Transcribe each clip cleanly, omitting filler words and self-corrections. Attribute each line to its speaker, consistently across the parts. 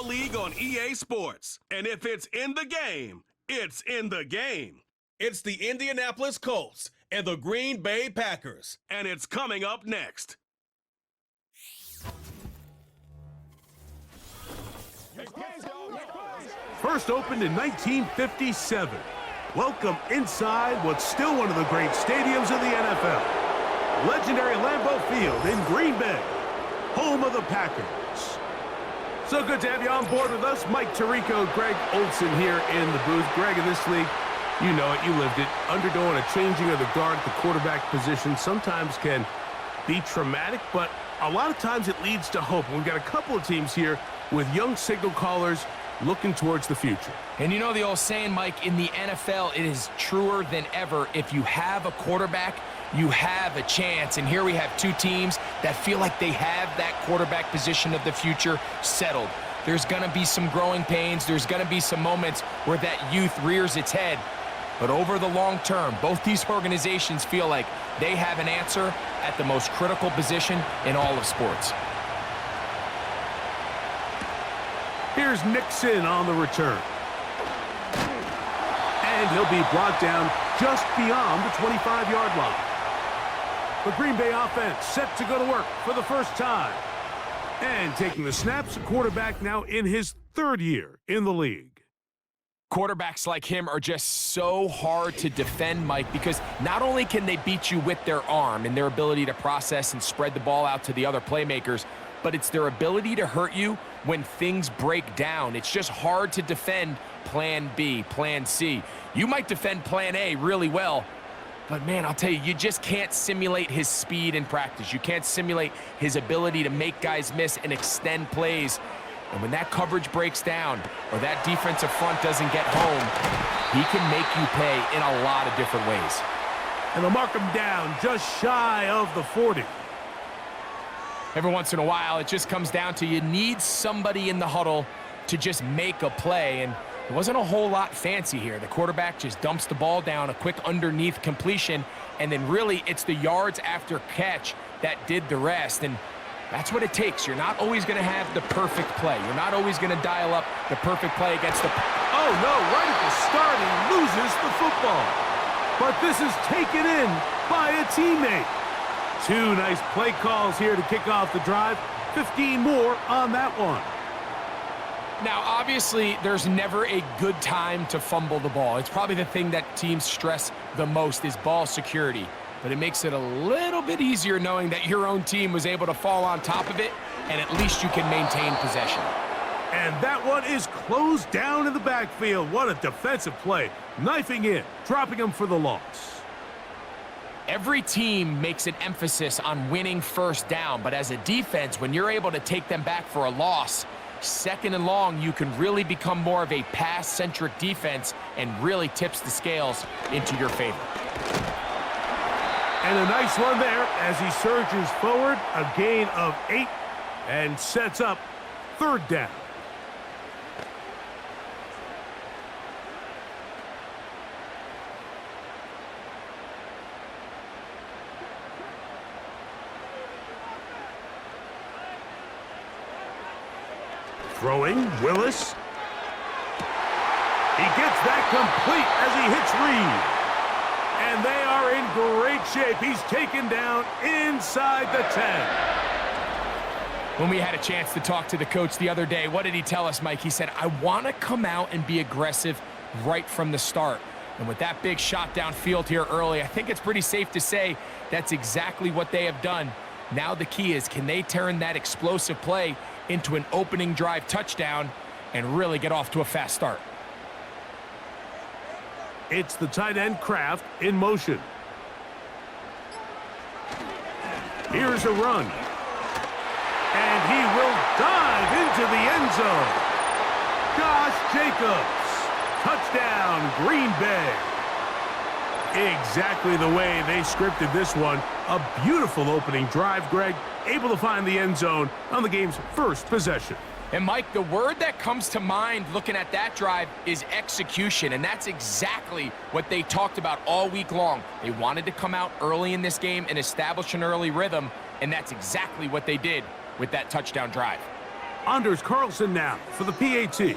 Speaker 1: league on EA Sports. And if it's in the game, it's in the game. It's the Indianapolis Colts and the Green Bay Packers. And it's coming up next.
Speaker 2: First opened in 1957. Welcome inside what's still one of the great stadiums in the NFL. Legendary Lambeau Field in Green Bay, home of the Packers. So good to have you on board with us. Mike Tirico, Greg Olson here in the booth. Greg, in this league, you know it, you lived it. Undergoing a changing of the guard at the quarterback position sometimes can be traumatic, but a lot of times it leads to hope. We've got a couple of teams here with young signal callers looking towards the future.
Speaker 3: And you know the old saying, Mike, in the NFL, it is truer than ever. If you have a quarterback, you have a chance. And here we have two teams that feel like they have that quarterback position of the future settled. There's going to be some growing pains. There's going to be some moments where that youth rears its head. But over the long term, both these organizations feel like they have an answer at the most critical position in all of sports.
Speaker 2: Here's Nixon on the return. And he'll be brought down just beyond the 25-yard line. The Green Bay offense set to go to work for the first time. And taking the snaps, a quarterback now in his third year in the league.
Speaker 3: Quarterbacks like him are just so hard to defend, Mike, because not only can they beat you with their arm and their ability to process and spread the ball out to the other playmakers, but it's their ability to hurt you when things break down. It's just hard to defend plan B, plan C. You might defend plan A really well, but man, I'll tell you, you just can't simulate his speed in practice. You can't simulate his ability to make guys miss and extend plays. And when that coverage breaks down or that defensive front doesn't get home, he can make you pay in a lot of different ways.
Speaker 2: And they'll mark him down just shy of the 40.
Speaker 3: Every once in a while, it just comes down to you need somebody in the huddle to just make a play, and it wasn't a whole lot fancy here. The quarterback just dumps the ball down, a quick underneath completion, and then really it's the yards after catch that did the rest, and that's what it takes. You're not always going to have the perfect play. You're not always going to dial up the perfect play against the...
Speaker 2: Oh, no, right at the start, he loses the football. But this is taken in by a teammate. Two nice play calls here to kick off the drive. 15 more on that one.
Speaker 3: Now, obviously, there's never a good time to fumble the ball. It's probably the thing that teams stress the most is ball security. But it makes it a little bit easier knowing that your own team was able to fall on top of it, and at least you can maintain possession.
Speaker 2: And that one is closed down in the backfield. What a defensive play. Knifing in, dropping him for the loss.
Speaker 3: Every team makes an emphasis on winning first down, but as a defense, when you're able to take them back for a loss, second and long, you can really become more of a pass-centric defense and really tips the scales into your favor.
Speaker 2: And a nice run there as he surges forward, a gain of 8, and sets up third down. Throwing, Willis. He gets that complete as he hits Reed. And they are in great shape. He's taken down inside the 10.
Speaker 3: When we had a chance to talk to the coach the other day, what did he tell us, Mike? He said, I want to come out and be aggressive right from the start. And with that big shot downfield here early, I think it's pretty safe to say that's exactly what they have done. Now the key is, can they turn that explosive play into an opening drive touchdown and really get off to a fast start?
Speaker 2: It's the tight end Kraft in motion. Here's a run. And he will dive into the end zone. Josh Jacobs. Touchdown, Green Bay. Exactly the way they scripted this one. A beautiful opening drive, Greg. Able to find the end zone on the game's first possession.
Speaker 3: And, Mike, the word that comes to mind looking at that drive is execution, and that's exactly what they talked about all week long. They wanted to come out early in this game and establish an early rhythm, and that's exactly what they did with that touchdown drive.
Speaker 2: Anders Carlson now for the PAT.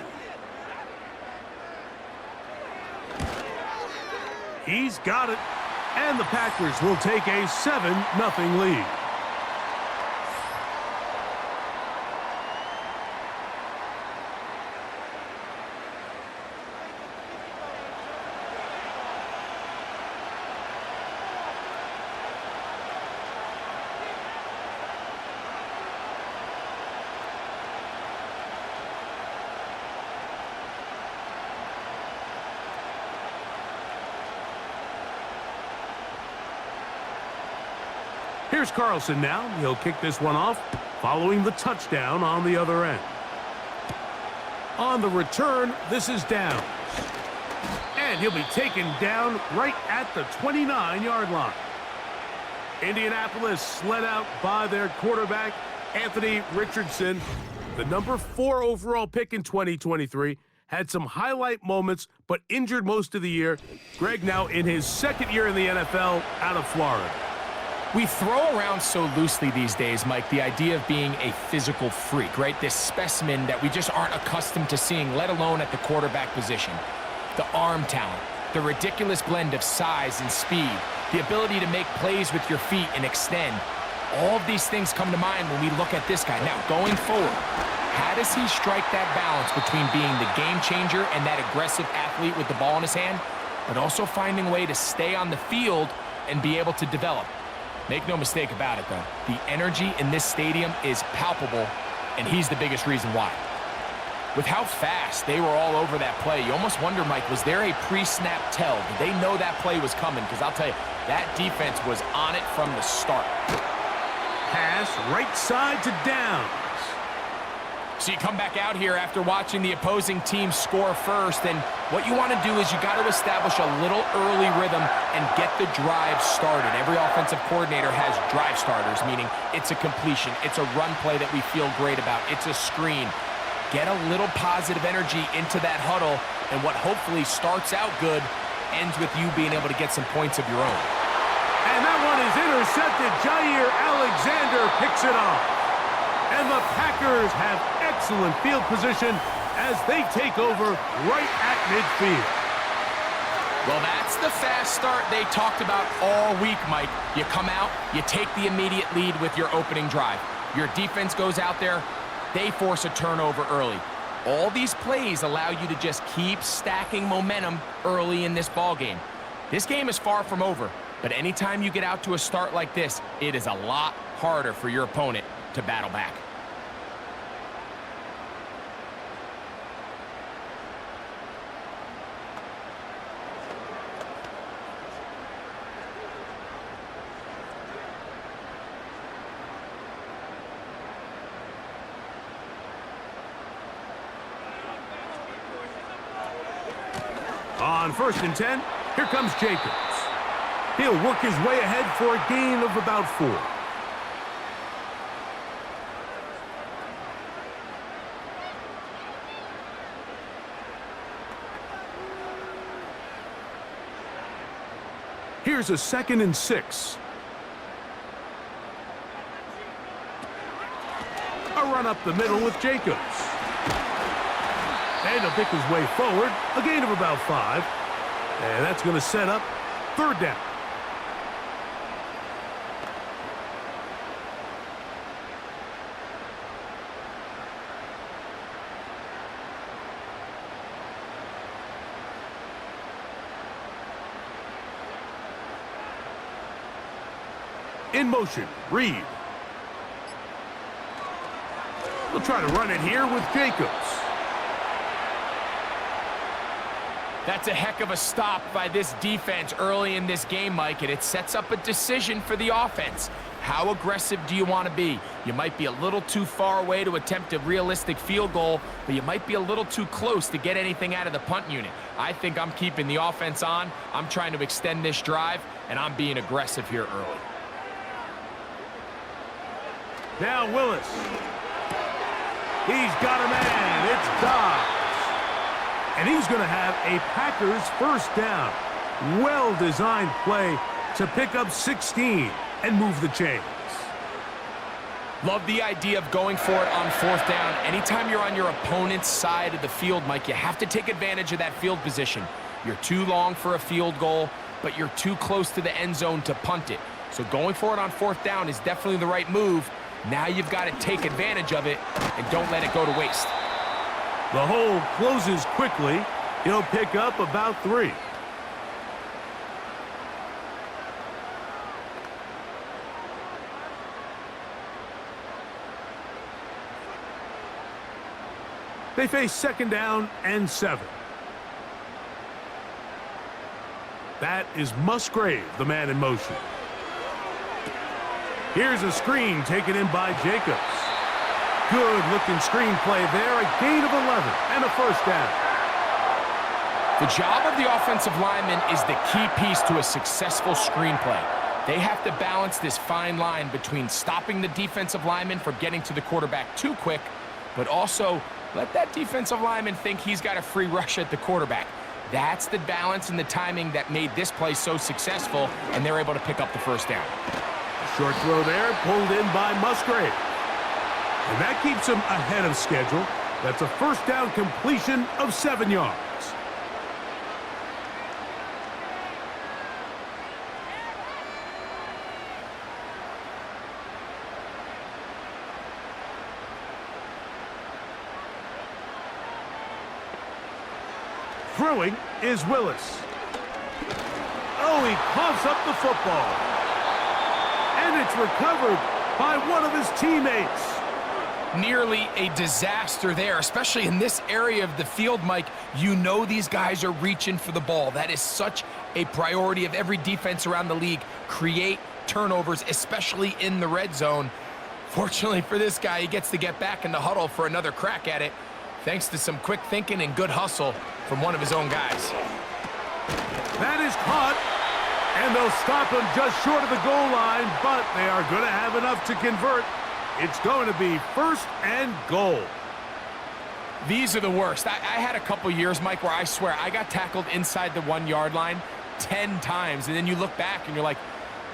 Speaker 2: He's got it. And the Packers will take a 7-0 lead. Here's Carlson now. He'll kick this one off, following the touchdown on the other end. On the return, this is Downs. And he'll be taken down right at the 29-yard line. Indianapolis led out by their quarterback, Anthony Richardson. The number 4 overall pick in 2023. Had some highlight moments, but injured most of the year. Greg now in his second year in the NFL out of Florida.
Speaker 3: We throw around so loosely these days, Mike, the idea of being a physical freak, right? This specimen that we just aren't accustomed to seeing, let alone at the quarterback position. The arm talent, the ridiculous blend of size and speed, the ability to make plays with your feet and extend. All of these things come to mind when we look at this guy. Now, going forward, how does he strike that balance between being the game changer and that aggressive athlete with the ball in his hand, but also finding a way to stay on the field and be able to develop? Make no mistake about it, though. The energy in this stadium is palpable, and he's the biggest reason why. With how fast they were all over that play, you almost wonder, Mike, was there a pre-snap tell? Did they know that play was coming? Because I'll tell you, that defense was on it from the start.
Speaker 2: Pass right side to Downs.
Speaker 3: So you come back out here after watching the opposing team score first, and what you want to do is you got to establish a little early rhythm and get the drive started. Every offensive coordinator has drive starters, meaning it's a completion, it's a run play that we feel great about, it's a screen. Get a little positive energy into that huddle, and what hopefully starts out good ends with you being able to get some points of your own.
Speaker 2: And that one is intercepted. Jair Alexander picks it off. And the Packers have excellent field position as they take over right at midfield.
Speaker 3: Well, that's the fast start they talked about all week, Mike. You come out, you take the immediate lead with your opening drive. Your defense goes out there, they force a turnover early. All these plays allow you to just keep stacking momentum early in this ball game. This game is far from over, but anytime you get out to a start like this, it is a lot harder for your opponent to battle back.
Speaker 2: On 1st and 10, here comes Jacobs. He'll work his way ahead for a gain of about 4. Here's a 2nd and 6. A run up the middle with Jacobs. And he'll pick his way forward, a gain of about 5. And that's going to set up 3rd down. In motion, Reed. We'll try to run it here with Jacobs.
Speaker 3: That's a heck of a stop by this defense early in this game, Mike, and it sets up a decision for the offense. How aggressive do you want to be? You might be a little too far away to attempt a realistic field goal, but you might be a little too close to get anything out of the punt unit. I think I'm keeping the offense on. I'm trying to extend this drive, and I'm being aggressive here early.
Speaker 2: Now Willis. He's got a man. It's Dobbs. And he's going to have a Packers 1st down. Well-designed play to pick up 16 and move the chains.
Speaker 3: Love the idea of going for it on 4th down. Anytime you're on your opponent's side of the field, Mike, you have to take advantage of that field position. You're too long for a field goal, but you're too close to the end zone to punt it. So going for it on 4th down is definitely the right move. Now you've got to take advantage of it and don't let it go to waste.
Speaker 2: The hole closes quickly. He'll pick up about 3. They face 2nd down and 7. That is Musgrave, the man in motion. Here's a screen taken in by Jacobs. Good-looking screen play there, a gain of 11 and a 1st down.
Speaker 3: The job of the offensive lineman is the key piece to a successful screenplay. They have to balance this fine line between stopping the defensive lineman from getting to the quarterback too quick, but also let that defensive lineman think he's got a free rush at the quarterback. That's the balance and the timing that made this play so successful, and they're able to pick up the 1st down.
Speaker 2: Short throw there, pulled in by Musgrave. And that keeps him ahead of schedule. That's a 1st down completion of 7 yards. Throwing is Willis. Oh, he coughs up the football. And it's recovered by one of his teammates.
Speaker 3: Nearly a disaster there, especially in this area of the field, Mike. You know these guys are reaching for the ball. That is such a priority of every defense around the league. Create turnovers, especially in the red zone. Fortunately for this guy, he gets to get back in the huddle for another crack at it, thanks to some quick thinking and good hustle from one of his own guys.
Speaker 2: That is caught, and they'll stop him just short of the goal line, but they are going to have enough to convert. It's going to be 1st and goal.
Speaker 3: These are the worst. I had a couple years, Mike, where I swear I got tackled inside the 1-yard line 10 times, and then you look back and you're like,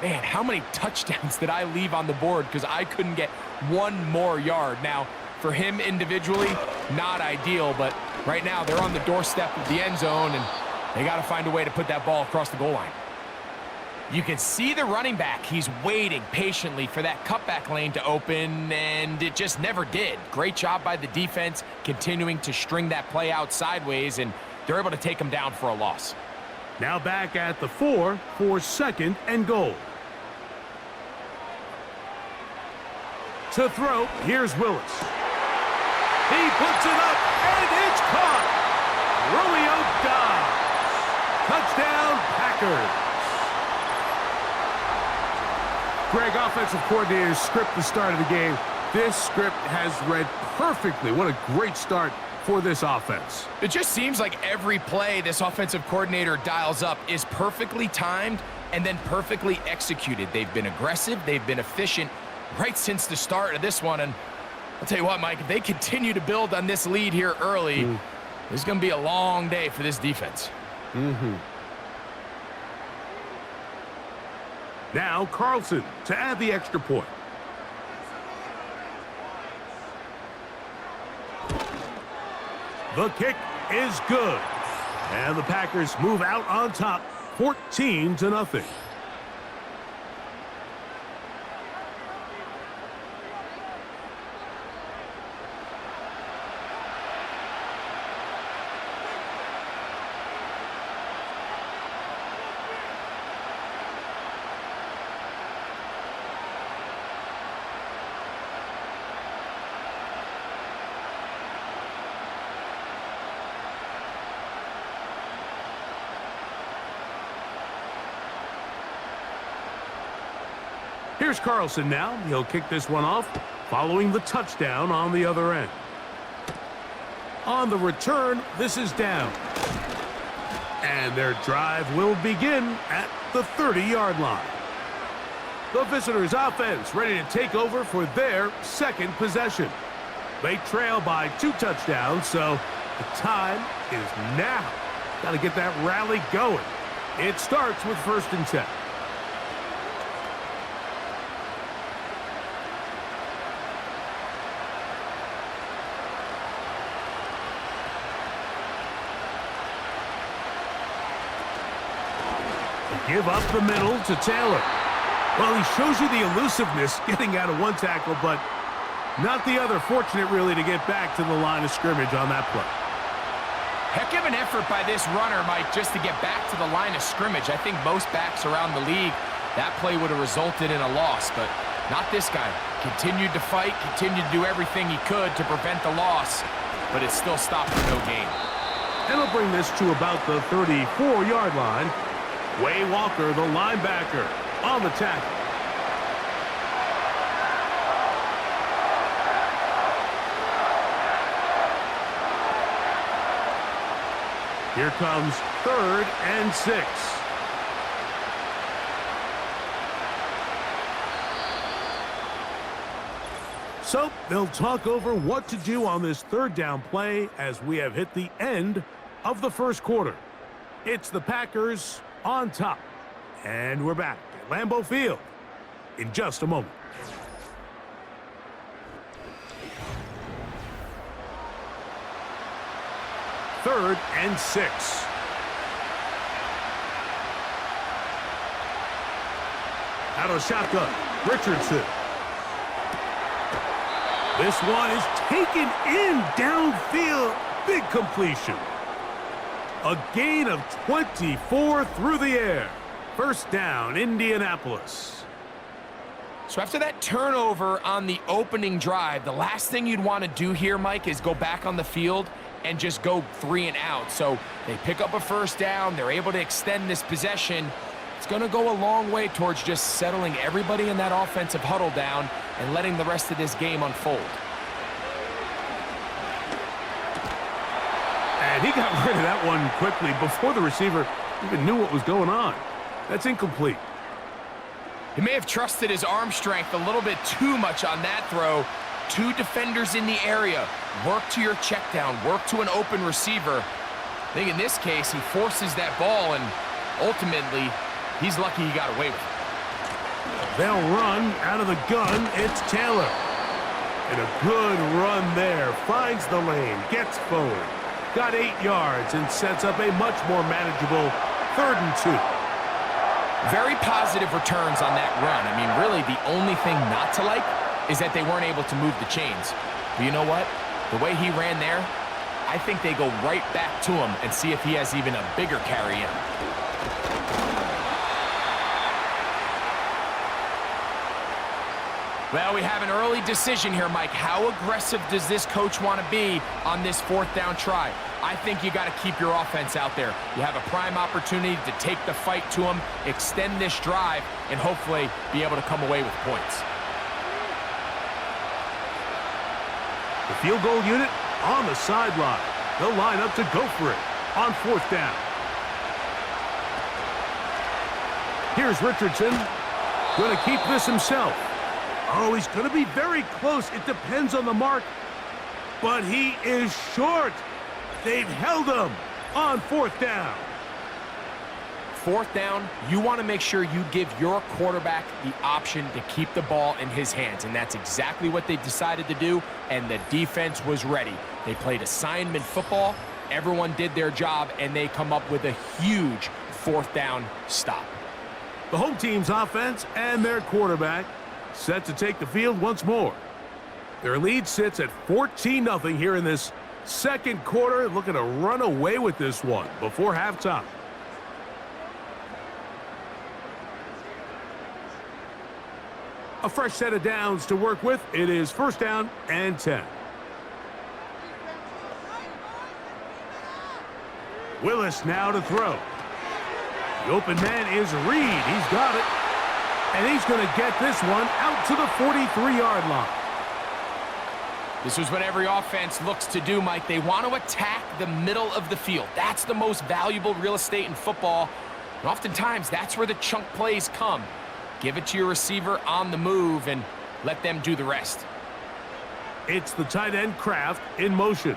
Speaker 3: man, how many touchdowns did I leave on the board because I couldn't get one more yard? Now, for him individually, not ideal, but right now they're on the doorstep of the end zone, and they got to find a way to put that ball across the goal line. You can see the running back. He's waiting patiently for that cutback lane to open, and it just never did. Great job by the defense continuing to string that play out sideways, and they're able to take him down for a loss.
Speaker 2: Now back at the 4 for 2nd and goal. To throw, here's Willis. He puts it up, and it's caught. Romeo Dobbs. Touchdown, Packers. Greg, offensive coordinator's script the start of the game. This script has read perfectly. What a great start for this offense.
Speaker 3: It just seems like every play this offensive coordinator dials up is perfectly timed and then perfectly executed. They've been aggressive, they've been efficient right since the start of this one. And I'll tell you what, Mike, if they continue to build on this lead here early, this is going to be a long day for this defense.
Speaker 2: Now Carlson to add the extra point. The kick is good. And the Packers move out on top, 14-0. Here's Carlson now. He'll kick this one off, following the touchdown on the other end. On the return, this is down. And their drive will begin at the 30-yard line. The visitors' offense ready to take over for their second possession. They trail by 2 touchdowns, so the time is now. Got to get that rally going. It starts with 1st and 10. Give up the middle to Taylor. Well, he shows you the elusiveness getting out of one tackle, but not the other. Fortunate, really, to get back to the line of scrimmage on that play.
Speaker 3: Heck of an effort by this runner, Mike, just to get back to the line of scrimmage. I think most backs around the league, that play would have resulted in a loss, but not this guy. Continued to fight, continued to do everything he could to prevent the loss, but it still stopped for no gain.
Speaker 2: And he'll bring this to about the 34-yard line. Way Walker, the linebacker, on the tackle. Here comes 3rd and 6. So they'll talk over what to do on this 3rd down play as we have hit the end of the first quarter. It's the Packers on top. And we're back at Lambeau Field in just a moment. Third and 6. Out of shotgun, Richardson. This one is taken in downfield. Big completion. A gain of 24 through the air. First down, Indianapolis.
Speaker 3: So after that turnover on the opening drive, the last thing you'd want to do here, Mike, is go back on the field and just go 3 and out. So they pick up a first down. They're able to extend this possession. It's going to go a long way towards just settling everybody in that offensive huddle down and letting the rest of this game unfold.
Speaker 2: And he got rid of that one quickly before the receiver even knew what was going on. That's incomplete.
Speaker 3: He may have trusted his arm strength a little bit too much on that throw. 2 defenders in the area. Work to your check down. Work to an open receiver. I think in this case, he forces that ball, and ultimately, he's lucky he got away with it.
Speaker 2: They'll run out of the gun. It's Taylor. And a good run there. Finds the lane. Gets forward. Got 8 yards and sets up a much more manageable 3rd and 2.
Speaker 3: Very positive returns on that run. I mean, really, the only thing not to like is that they weren't able to move the chains. But you know what? The way he ran there, I think they go right back to him and see if he has even a bigger carry in. Well, we have an early decision here, Mike. How aggressive does this coach want to be on this 4th down try? I think you got to keep your offense out there. You have a prime opportunity to take the fight to them, extend this drive, and hopefully be able to come away with points.
Speaker 2: The field goal unit on the sideline. They'll line up to go for it on 4th down. Here's Richardson. Going to keep this himself. Oh, he's going to be very close. It depends on the mark. But he is short. They've held him on 4th down.
Speaker 3: 4th down, you want to make sure you give your quarterback the option to keep the ball in his hands, and that's exactly what they decided to do, and the defense was ready. They played assignment football, everyone did their job, and they come up with a huge 4th down stop.
Speaker 2: The home team's offense and their quarterback set to take the field once more. Their lead sits at 14-0 here in this second quarter, looking to run away with this one before halftime. A fresh set of downs to work with. It is 1st down and 10. Willis now to throw. The open man is Reed. He's got it. And he's going to get this one out to the 43-yard line.
Speaker 3: This is what every offense looks to do, Mike. They want to attack the middle of the field. That's the most valuable real estate in football. And oftentimes, that's where the chunk plays come. Give it to your receiver on the move and let them do the rest.
Speaker 2: It's the tight end Kraft in motion.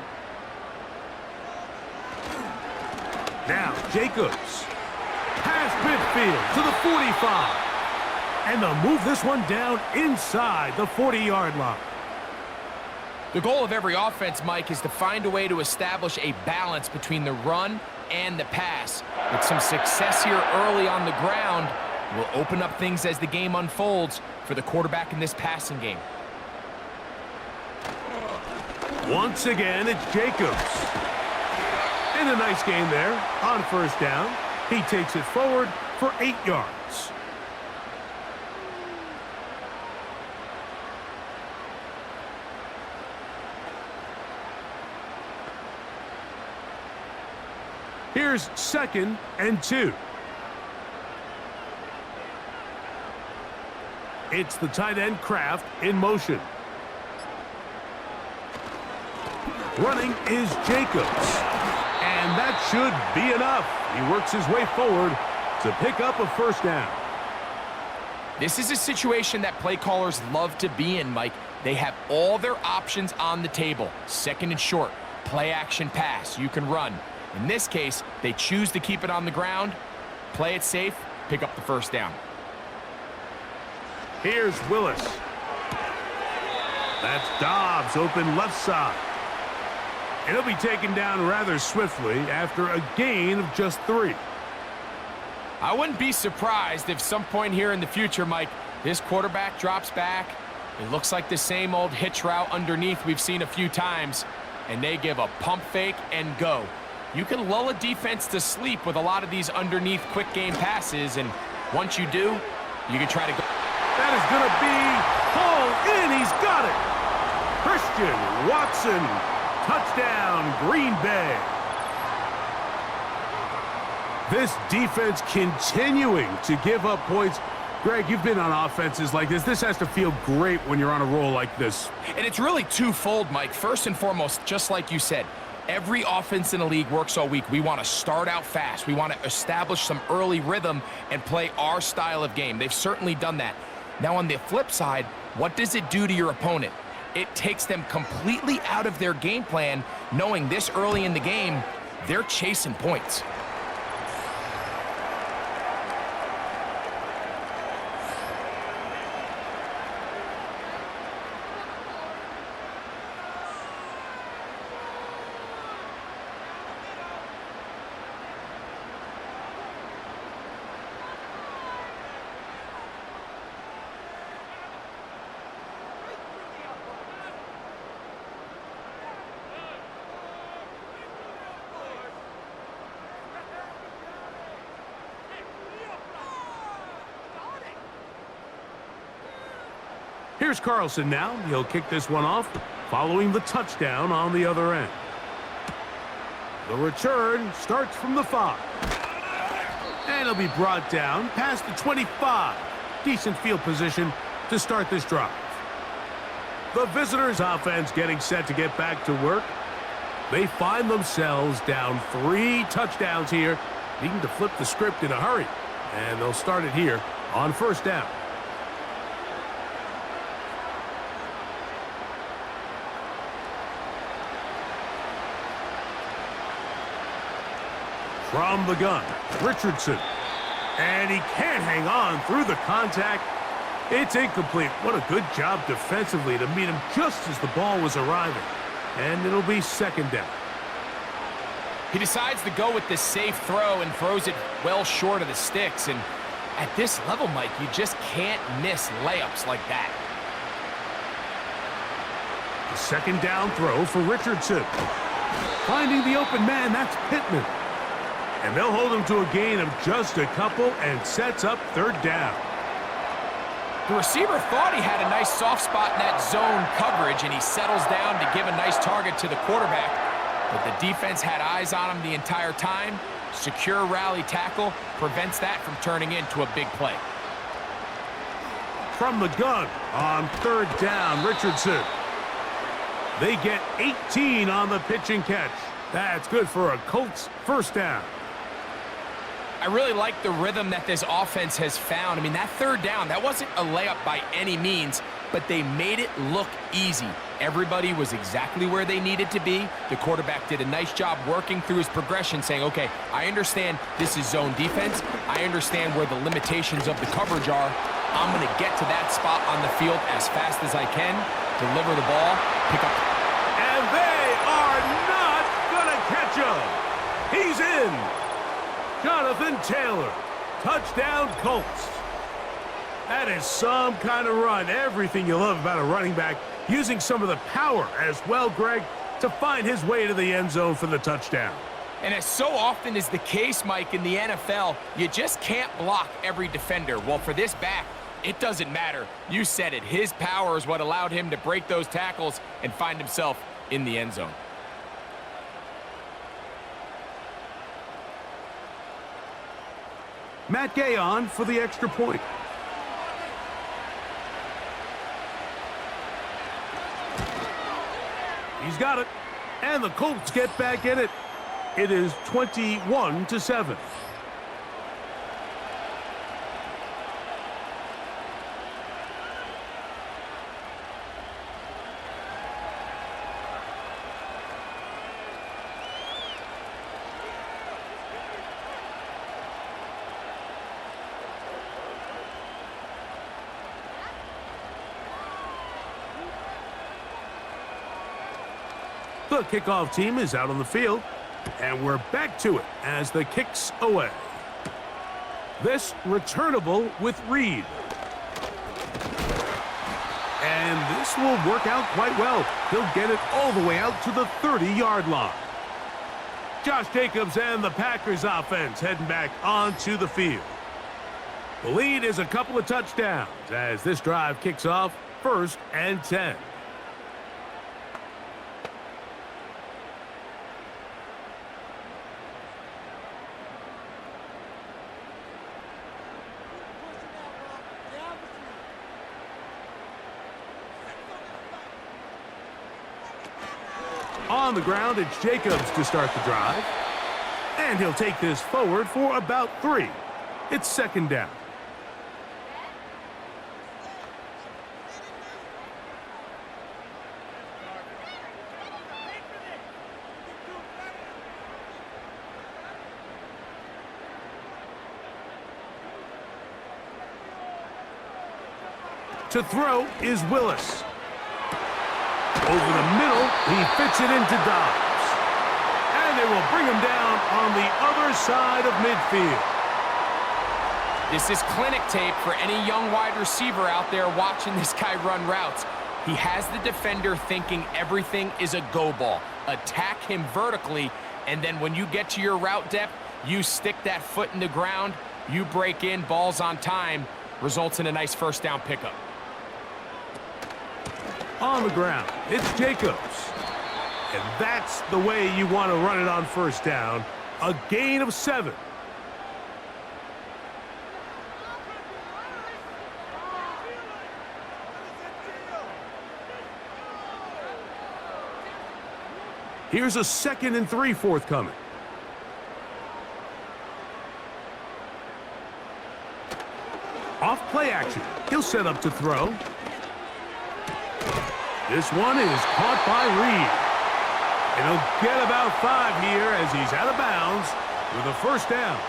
Speaker 2: Now Jacobs. Past midfield to the 45. And they'll move this one down inside the 40-yard line.
Speaker 3: The goal of every offense, Mike, is to find a way to establish a balance between the run and the pass. With some success here early on the ground, will open up things as the game unfolds for the quarterback in this passing game.
Speaker 2: Once again, it's Jacobs. And a nice game there on first down. He takes it forward for 8 yards. Here's 2nd and 2. It's the tight end Kraft in motion. Running is Jacobs. And that should be enough. He works his way forward to pick up a first down.
Speaker 3: This is a situation that play callers love to be in, Mike. They have all their options on the table. 2nd and short, play action pass, you can run. In this case, they choose to keep it on the ground, play it safe, pick up the first down.
Speaker 2: Here's Willis. That's Dobbs, open left side. And he'll be taken down rather swiftly after a gain of just 3.
Speaker 3: I wouldn't be surprised if some point here in the future, Mike, this quarterback drops back. It looks like the same old hitch route underneath we've seen a few times, and they give a pump fake and go. You can lull a defense to sleep with a lot of these underneath quick game passes, and once you do, you can try to go.
Speaker 2: That is going to be hauled in. He's got it. Christian Watson, touchdown, Green Bay. This defense continuing to give up points. Greg, you've been on offenses like this. This has to feel great when you're on a roll like this.
Speaker 3: And it's really twofold, Mike. First and foremost, just like you said, every offense in the league works all week. We want to start out fast. We want to establish some early rhythm and play our style of game. They've certainly done that. Now, on the flip side, what does it do to your opponent? It takes them completely out of their game plan, knowing this early in the game, they're chasing points.
Speaker 2: Here's Carlson now. He'll kick this one off, following the touchdown on the other end. The return starts from the 5. And he'll be brought down past the 25. Decent field position to start this drive. The visitors' offense getting set to get back to work. They find themselves down 3 touchdowns here, needing to flip the script in a hurry. And they'll start it here on first down. From the gun, Richardson. And he can't hang on through the contact. It's incomplete. What a good job defensively to meet him just as the ball was arriving. And it'll be 2nd down.
Speaker 3: He decides to go with the safe throw and throws it well short of the sticks. And at this level, Mike, you just can't miss layups like that.
Speaker 2: The 2nd down throw for Richardson. Finding the open man, that's Pittman. And they'll hold him to a gain of just a couple and sets up 3rd down.
Speaker 3: The receiver thought he had a nice soft spot in that zone coverage, and he settles down to give a nice target to the quarterback. But the defense had eyes on him the entire time. Secure rally tackle prevents that from turning into a big play.
Speaker 2: From the gun on 3rd down, Richardson. They get 18 on the pitch and catch. That's good for a Colts first down.
Speaker 3: I really like the rhythm that this offense has found. I mean, that 3rd down, that wasn't a layup by any means, but they made it look easy. Everybody was exactly where they needed to be. The quarterback did a nice job working through his progression, saying, okay, I understand this is zone defense. I understand where the limitations of the coverage are. I'm going to get to that spot on the field as fast as I can, deliver the ball, pick up
Speaker 2: show. He's in. Jonathan Taylor. Touchdown, Colts. That is some kind of run. Everything you love about a running back, using some of the power as well, Greg, to find his way to the end zone for the touchdown.
Speaker 3: And as so often is the case, Mike, in the NFL, you just can't block every defender. Well, for this back, it doesn't matter. You said it. His power is what allowed him to break those tackles and find himself in the end zone.
Speaker 2: Matt Gay on for the extra point. He's got it. And the Colts get back in it. It is 21-7. The kickoff team is out on the field, and we're back to it as the kick's away. This returnable with Reed. And this will work out quite well. He'll get it all the way out to the 30-yard line. Josh Jacobs and the Packers offense heading back onto the field. The lead is a couple of touchdowns as this drive kicks off 1st and 10. On the ground, it's Jacobs to start the drive. And he'll take this forward for about 3. It's 2nd down. To throw is Willis. Over the middle, he fits it into Dobbs. And they will bring him down on the other side of midfield.
Speaker 3: This is clinic tape for any young wide receiver out there watching this guy run routes. He has the defender thinking everything is a go ball. Attack him vertically, and then when you get to your route depth, you stick that foot in the ground, you break in, balls on time, results in a nice 1st down pickup.
Speaker 2: On the ground, it's Jacobs. And that's the way you want to run it on 1st down. A gain of 7. Here's a 2nd and 3 forthcoming. Off play action. He'll set up to throw. This one is caught by Reed. And he'll get about 5 here as he's out of bounds with a 1st down.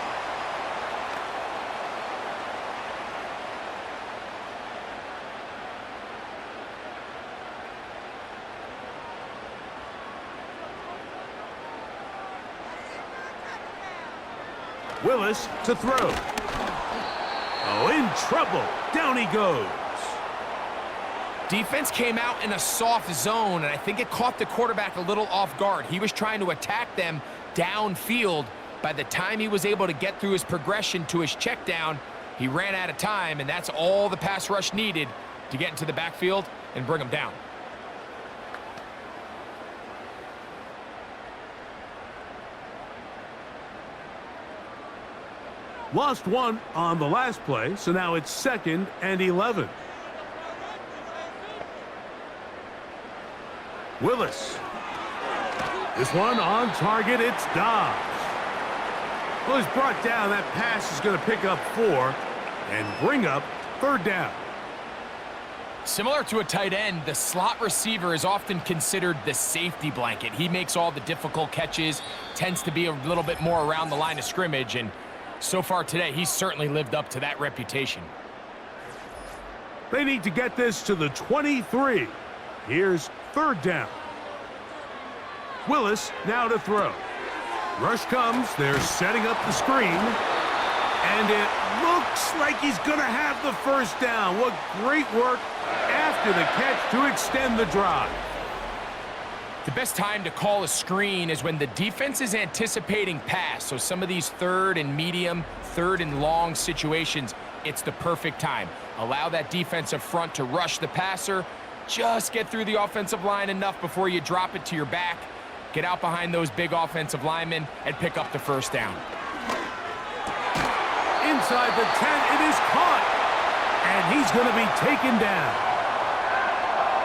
Speaker 2: Willis to throw. Oh, in trouble. Down he goes.
Speaker 3: Defense came out in a soft zone, and I think it caught the quarterback a little off guard. He was trying to attack them downfield. By the time he was able to get through his progression to his check down, he ran out of time, and that's all the pass rush needed to get into the backfield and bring him down.
Speaker 2: Lost 1 on the last play, so now it's 2nd and 11. Willis. This one on target, it's Dobbs. Well, he's brought down. That pass is going to pick up 4 and bring up 3rd down.
Speaker 3: Similar to a tight end, the slot receiver is often considered the safety blanket. He makes all the difficult catches, tends to be a little bit more around the line of scrimmage, and so far today, he's certainly lived up to that reputation.
Speaker 2: They need to get this to the 23. Here's 3rd down. Willis now to throw. Rush comes. They're setting up the screen. And it looks like he's going to have the first down. What great work after the catch to extend the drive.
Speaker 3: The best time to call a screen is when the defense is anticipating pass. So some of these third and medium, third and long situations, it's the perfect time. Allow that defensive front to rush the passer. Just get through the offensive line enough before you drop it to your back. Get out behind those big offensive linemen and pick up the first down.
Speaker 2: Inside the 10, it is caught. And he's going to be taken down.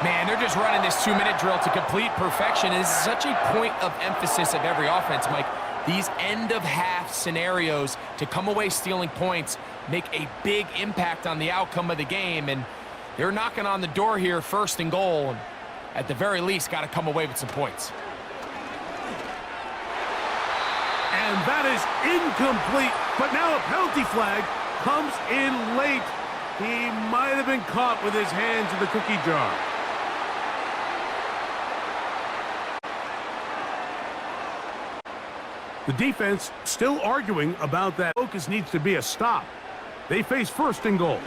Speaker 3: Man, they're just running this 2-minute drill to complete perfection. It is such a point of emphasis of every offense, Mike. These end-of-half scenarios to come away stealing points make a big impact on the outcome of the game. And they're knocking on the door here, first and goal. At the very least, got to come away with some points.
Speaker 2: And that is incomplete. But now a penalty flag comes in late. He might have been caught with his hands in the cookie jar. The defense still arguing about that. Focus needs to be a stop. They face first and goal.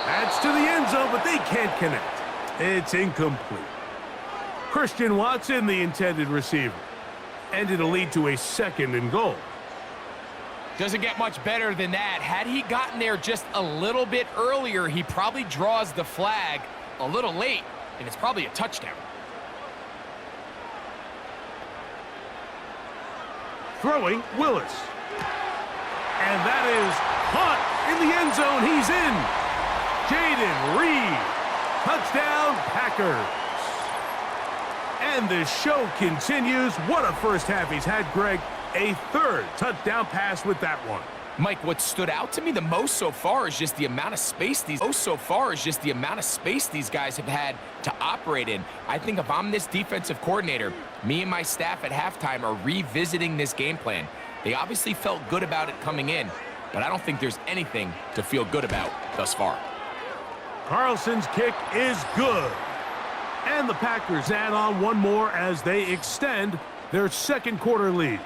Speaker 2: That's to the end zone, but they can't connect. It's incomplete. Christian Watson, the intended receiver. And it'll lead to a second and goal.
Speaker 3: Doesn't get much better than that. Had he gotten there just a little bit earlier, he probably draws the flag a little late, and it's probably a touchdown.
Speaker 2: Throwing, Willis. And that is caught in the end zone. He's in. Jaden Reed. Touchdown, Packers. And the show continues. What a first half he's had, Greg. A third touchdown pass with that one.
Speaker 3: Mike, what stood out to me the most so far is just the amount of space these guys have had to operate in. I think if I'm this defensive coordinator, me and my staff at halftime are revisiting this game plan. They obviously felt good about it coming in, but I don't think there's anything to feel good about thus far.
Speaker 2: Carlson's kick is good. And the Packers add on one more as they extend their second quarter lead.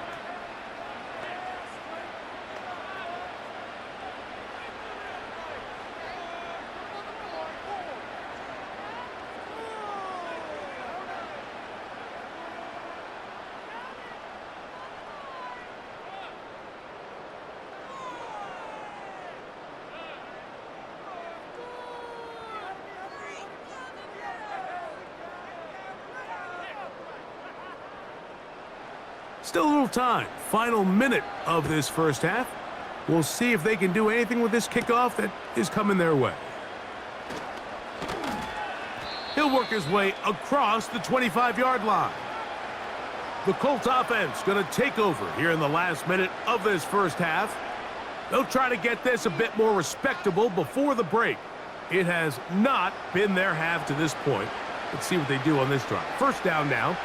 Speaker 2: Still a little time. Final minute of this first half. We'll see if they can do anything with this kickoff that is coming their way. He'll work his way across the 25-yard line. The Colts offense going to take over here in the last minute of this first half. They'll try to get this a bit more respectable before the break. It has not been their half to this point. Let's see what they do on this drive. First down now.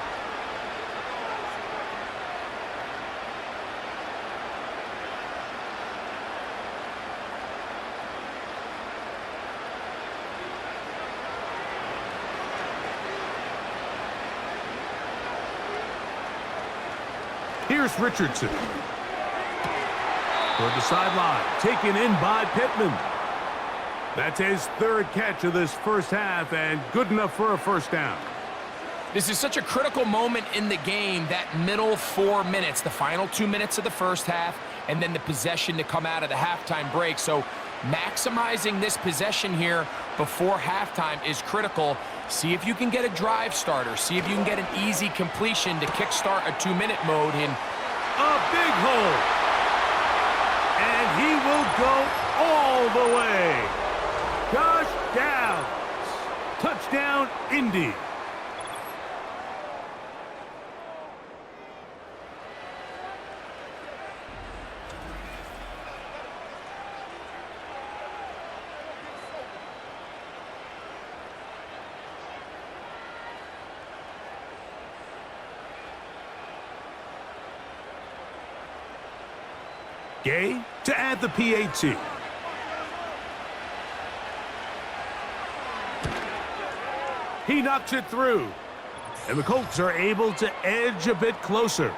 Speaker 2: Here's Richardson. Toward the sideline, taken in by Pittman. That's his third catch of this first half, and good enough for a first down.
Speaker 3: This is such a critical moment in the game, that middle 4 minutes, the final 2 minutes of the first half, and then the possession to come out of the halftime break. So maximizing this possession here before halftime is critical. See if you can get a drive starter. See if you can get an easy completion to kickstart a 2-minute mode in.
Speaker 2: A big hole. And he will go all the way. Josh Downs. Touchdown, Indy. Gay to add the PAT. He knocks it through. And the Colts are able to edge a bit closer.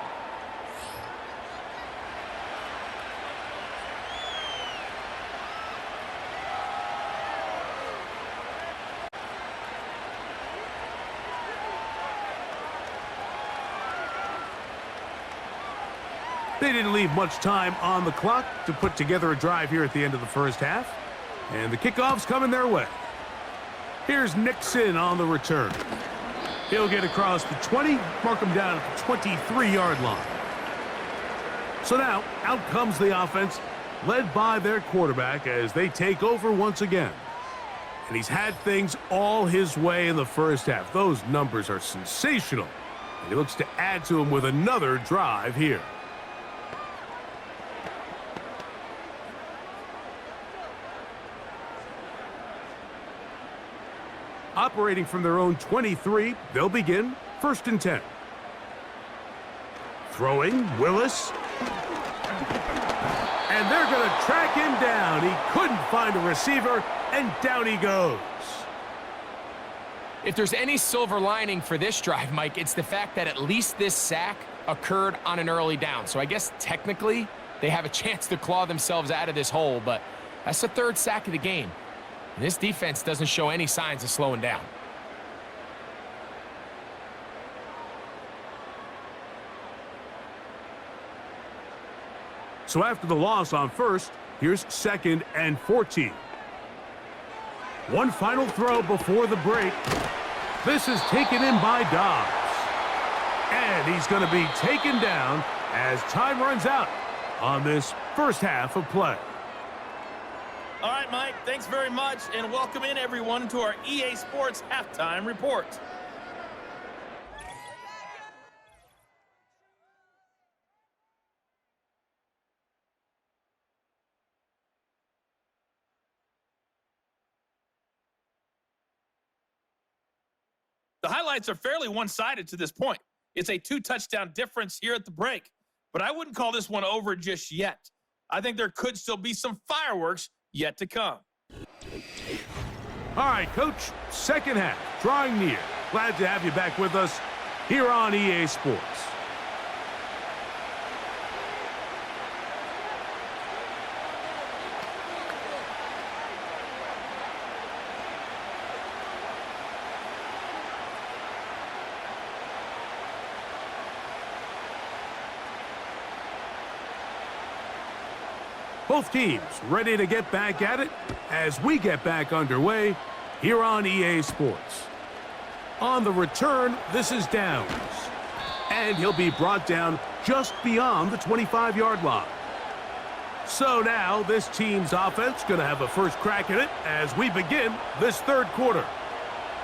Speaker 2: They didn't leave much time on the clock to put together a drive here at the end of the first half. And the kickoff's coming their way. Here's Nixon on the return. He'll get across the 20, mark him down at the 23-yard line. So now, out comes the offense, led by their quarterback as they take over once again. And he's had things all his way in the first half. Those numbers are sensational. And he looks to add to them with another drive here. Operating from their own 23, they'll begin 1st and 10. Throwing, Willis. And they're going to track him down. He couldn't find a receiver, and down he goes.
Speaker 3: If there's any silver lining for this drive, Mike, it's the fact that at least this sack occurred on an early down. So I guess technically they have a chance to claw themselves out of this hole, but that's the 3rd sack of the game. And this defense doesn't show any signs of slowing down.
Speaker 2: So after the loss on 1st, here's 2nd and 14. One final throw before the break. This is taken in by Dobbs. And he's going to be taken down as time runs out on this first half of play.
Speaker 4: All right, Mike, thanks very much, and welcome in everyone to our EA Sports Halftime Report. The highlights are fairly one-sided to this point. It's a 2-touchdown difference here at the break, but I wouldn't call this one over just yet. I think there could still be some fireworks yet to come.
Speaker 2: All right, Coach, second half, drawing near. Glad to have you back with us here on EA Sports. Both teams ready to get back at it as we get back underway here on EA Sports. On the return, this is Downs. And he'll be brought down just beyond the 25-yard line. So now this team's offense going to have a first crack at it as we begin this 3rd quarter.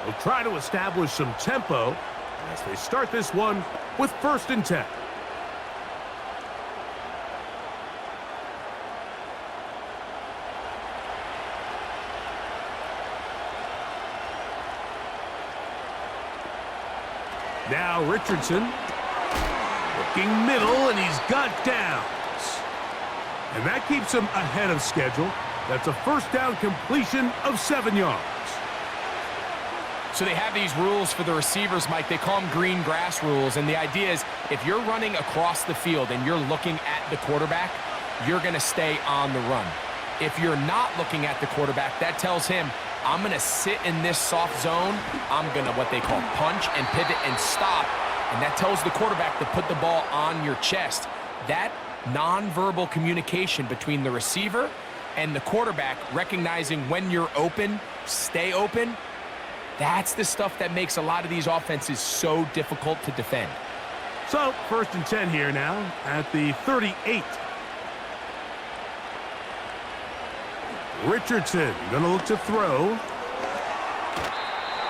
Speaker 2: They'll try to establish some tempo as they start this one with 1st and 10. Now Richardson, looking middle, and he's got Downs. And that keeps him ahead of schedule. That's a first down completion of 7 yards.
Speaker 3: So they have these rules for the receivers, Mike. They call them green grass rules, and the idea is if you're running across the field and you're looking at the quarterback, you're going to stay on the run. If you're not looking at the quarterback, that tells him, I'm going to sit in this soft zone. I'm going to what they call punch and pivot and stop. And that tells the quarterback to put the ball on your chest. That nonverbal communication between the receiver and the quarterback, recognizing when you're open, stay open, that's the stuff that makes a lot of these offenses so difficult to defend.
Speaker 2: So 1st and 10 here now at the 38. Richardson going to look to throw.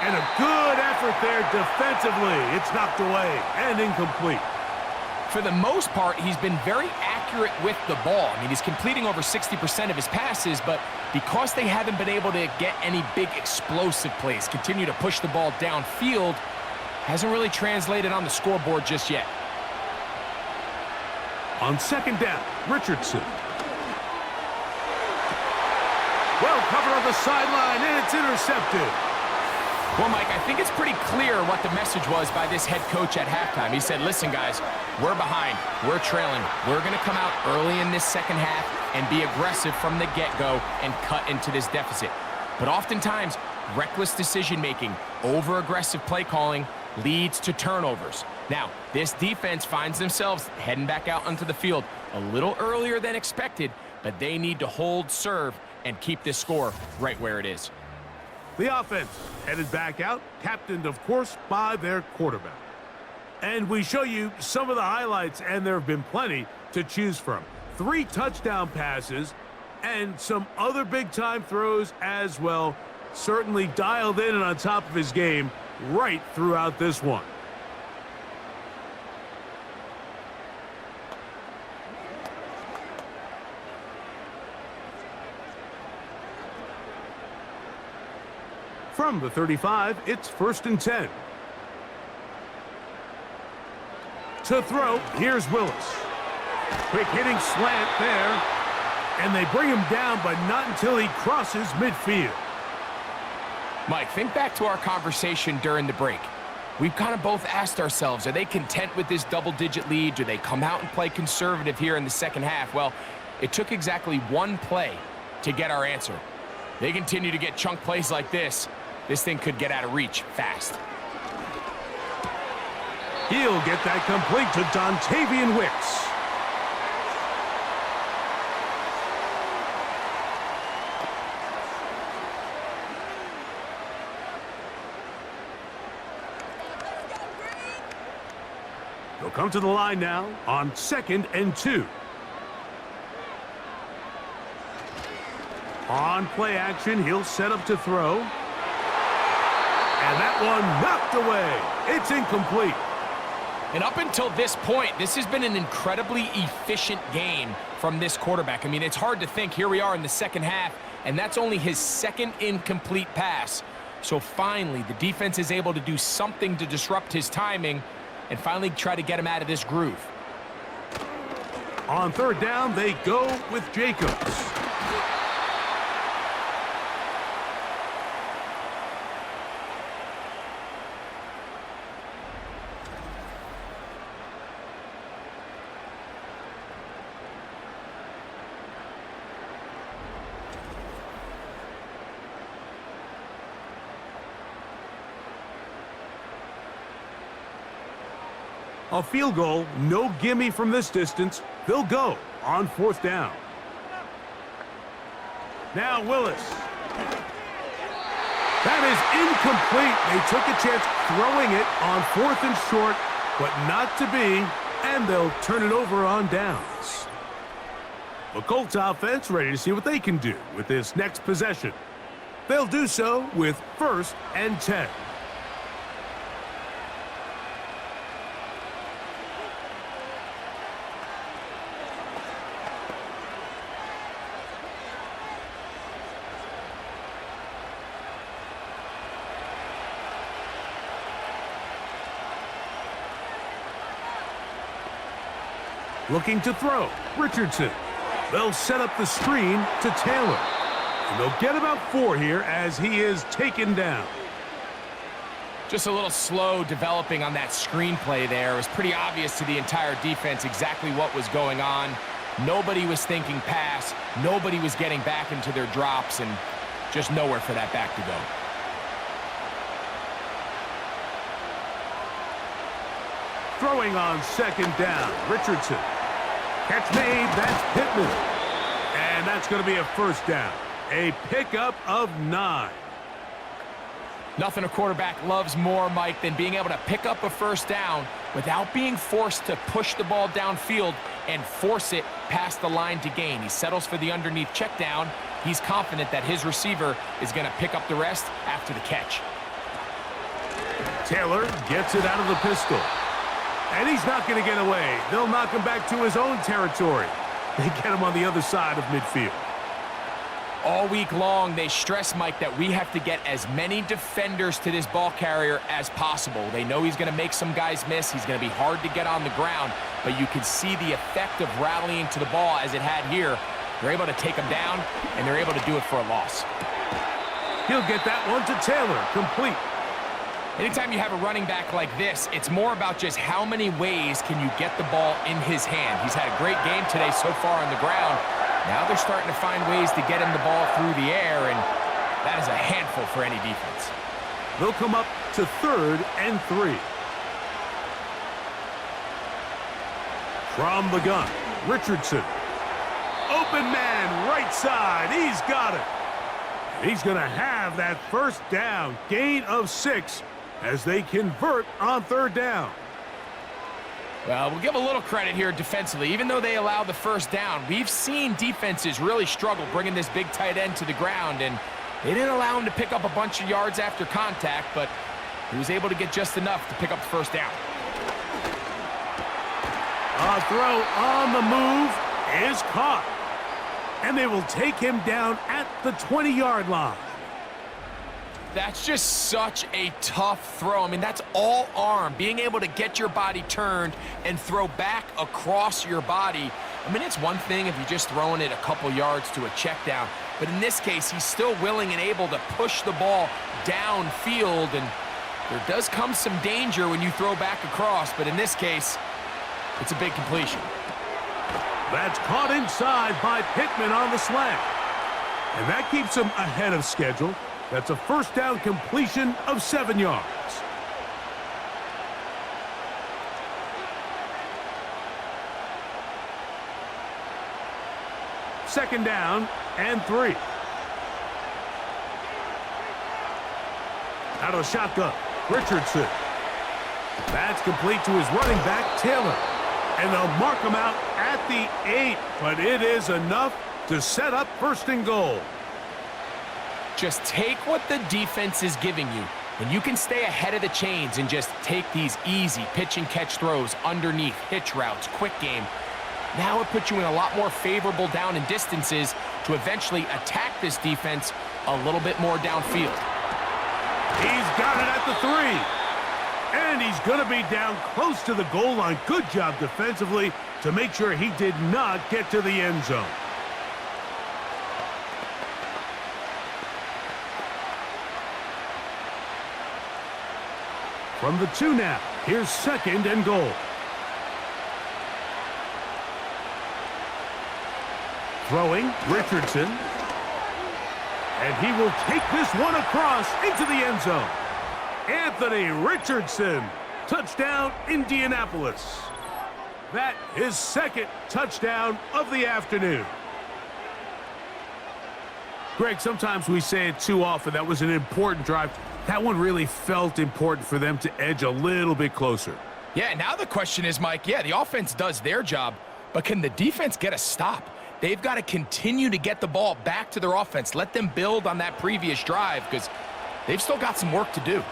Speaker 2: And a good effort there defensively. It's knocked away and incomplete.
Speaker 3: For the most part, he's been very accurate with the ball. I mean, he's completing over 60% of his passes, but because they haven't been able to get any big explosive plays, continue to push the ball downfield, hasn't really translated on the scoreboard just yet.
Speaker 2: On 2nd down, Richardson. Well covered on the sideline, and it's intercepted.
Speaker 3: Well, Mike, I think it's pretty clear what the message was by this head coach at halftime. He said, listen, guys, we're behind. We're trailing. We're going to come out early in this second half and be aggressive from the get-go and cut into this deficit. But oftentimes, reckless decision-making, over-aggressive play calling leads to turnovers. Now, this defense finds themselves heading back out onto the field a little earlier than expected, but they need to hold serve and keep this score right where it is.
Speaker 2: The offense headed back out, captained, of course, by their quarterback. And we show you some of the highlights, and there have been plenty to choose from. 3 touchdown passes and some other big-time throws as well. Certainly dialed in and on top of his game right throughout this one. From the 35, it's 1st and 10. To throw, here's Willis. Quick hitting slant there. And they bring him down, but not until he crosses midfield.
Speaker 3: Mike, think back to our conversation during the break. We've kind of both asked ourselves, are they content with this double-digit lead? Do they come out and play conservative here in the second half? Well, it took exactly 1 play to get our answer. They continue to get chunk plays like this. This thing could get out of reach fast.
Speaker 2: He'll get that complete to Dontavian Wicks. He'll come to the line now on 2nd and 2. On play action, he'll set up to throw. And that one knocked away. It's incomplete.
Speaker 3: And up until this point, this has been an incredibly efficient game from this quarterback. I mean, it's hard to think. Here we are in the second half, and that's only his 2nd incomplete pass. So finally, the defense is able to do something to disrupt his timing and finally try to get him out of this groove.
Speaker 2: On 3rd down, they go with Jacobs. A field goal, no gimme from this distance. They'll go on 4th down. Now Willis. That is incomplete. They took a chance throwing it on 4th and short, but not to be, and they'll turn it over on downs. The Colts offense ready to see what they can do with this next possession. They'll do so with 1st and 10. Looking to throw, Richardson. They'll set up the screen to Taylor. And they'll get about 4 here as he is taken down.
Speaker 3: Just a little slow developing on that screenplay there. It was pretty obvious to the entire defense exactly what was going on. Nobody was thinking pass. Nobody was getting back into their drops, and just nowhere for that back to go.
Speaker 2: Throwing on 2nd down, Richardson. Catch made, that's Pittman. And that's going to be a 1st down. A pickup of 9.
Speaker 3: Nothing a quarterback loves more, Mike, than being able to pick up a 1st down without being forced to push the ball downfield and force it past the line to gain. He settles for the underneath check down. He's confident that his receiver is going to pick up the rest after the catch.
Speaker 2: Taylor gets it out of the pistol. And he's not going to get away. They'll knock him back to his own territory. They get him on the other side of midfield.
Speaker 3: All week long, they stress, Mike, that we have to get as many defenders to this ball carrier as possible. They know he's going to make some guys miss. He's going to be hard to get on the ground. But you can see the effect of rallying to the ball as it had here. They're able to take him down, and they're able to do it for a loss.
Speaker 2: He'll get that one to Taylor, complete.
Speaker 3: Anytime you have a running back like this, it's more about just how many ways can you get the ball in his hand. He's had a great game today so far on the ground. Now they're starting to find ways to get him the ball through the air, and that is a handful for any defense.
Speaker 2: They'll come up to 3rd and 3. From the gun, Richardson. Open man, right side. He's got it. He's going to have that first down, gain of 6, as they convert on 3rd down.
Speaker 3: Well, we'll give a little credit here defensively. Even though they allow the first down, we've seen defenses really struggle bringing this big tight end to the ground, and they didn't allow him to pick up a bunch of yards after contact, but he was able to get just enough to pick up the first down.
Speaker 2: A throw on the move is caught, and they will take him down at the 20-yard line.
Speaker 3: That's just such a tough throw. I mean, that's all arm. Being able to get your body turned and throw back across your body. I mean, it's one thing if you're just throwing it a couple yards to a check down, but in this case, he's still willing and able to push the ball downfield, and there does come some danger when you throw back across, but in this case, it's a big completion.
Speaker 2: That's caught inside by Pittman on the slant, and that keeps him ahead of schedule. That's a first down completion of 7 yards. Second down and 3. Out of the shotgun, Richardson. That's complete to his running back, Taylor. And they'll mark him out at the 8, but it is enough to set up 1st and goal.
Speaker 3: Just take what the defense is giving you, and you can stay ahead of the chains and just take these easy pitch and catch throws underneath, hitch routes, quick game. Now it puts you in a lot more favorable down and distances to eventually attack this defense a little bit more downfield.
Speaker 2: He's got it at the 3. And he's going to be down close to the goal line. Good job defensively to make sure he did not get to the end zone. From the 2 now, here's 2nd and goal. Throwing, Richardson. And he will take this one across into the end zone. Anthony Richardson, touchdown Indianapolis. That is 2nd touchdown of the afternoon. Greg, sometimes we say it too often. That was an important drive. That one really felt important for them to edge a little bit closer.
Speaker 3: Yeah, now the question is, Mike, yeah, the offense does their job, but can the defense get a stop? They've got to continue to get the ball back to their offense. Let them build on that previous drive because they've still got some work to do.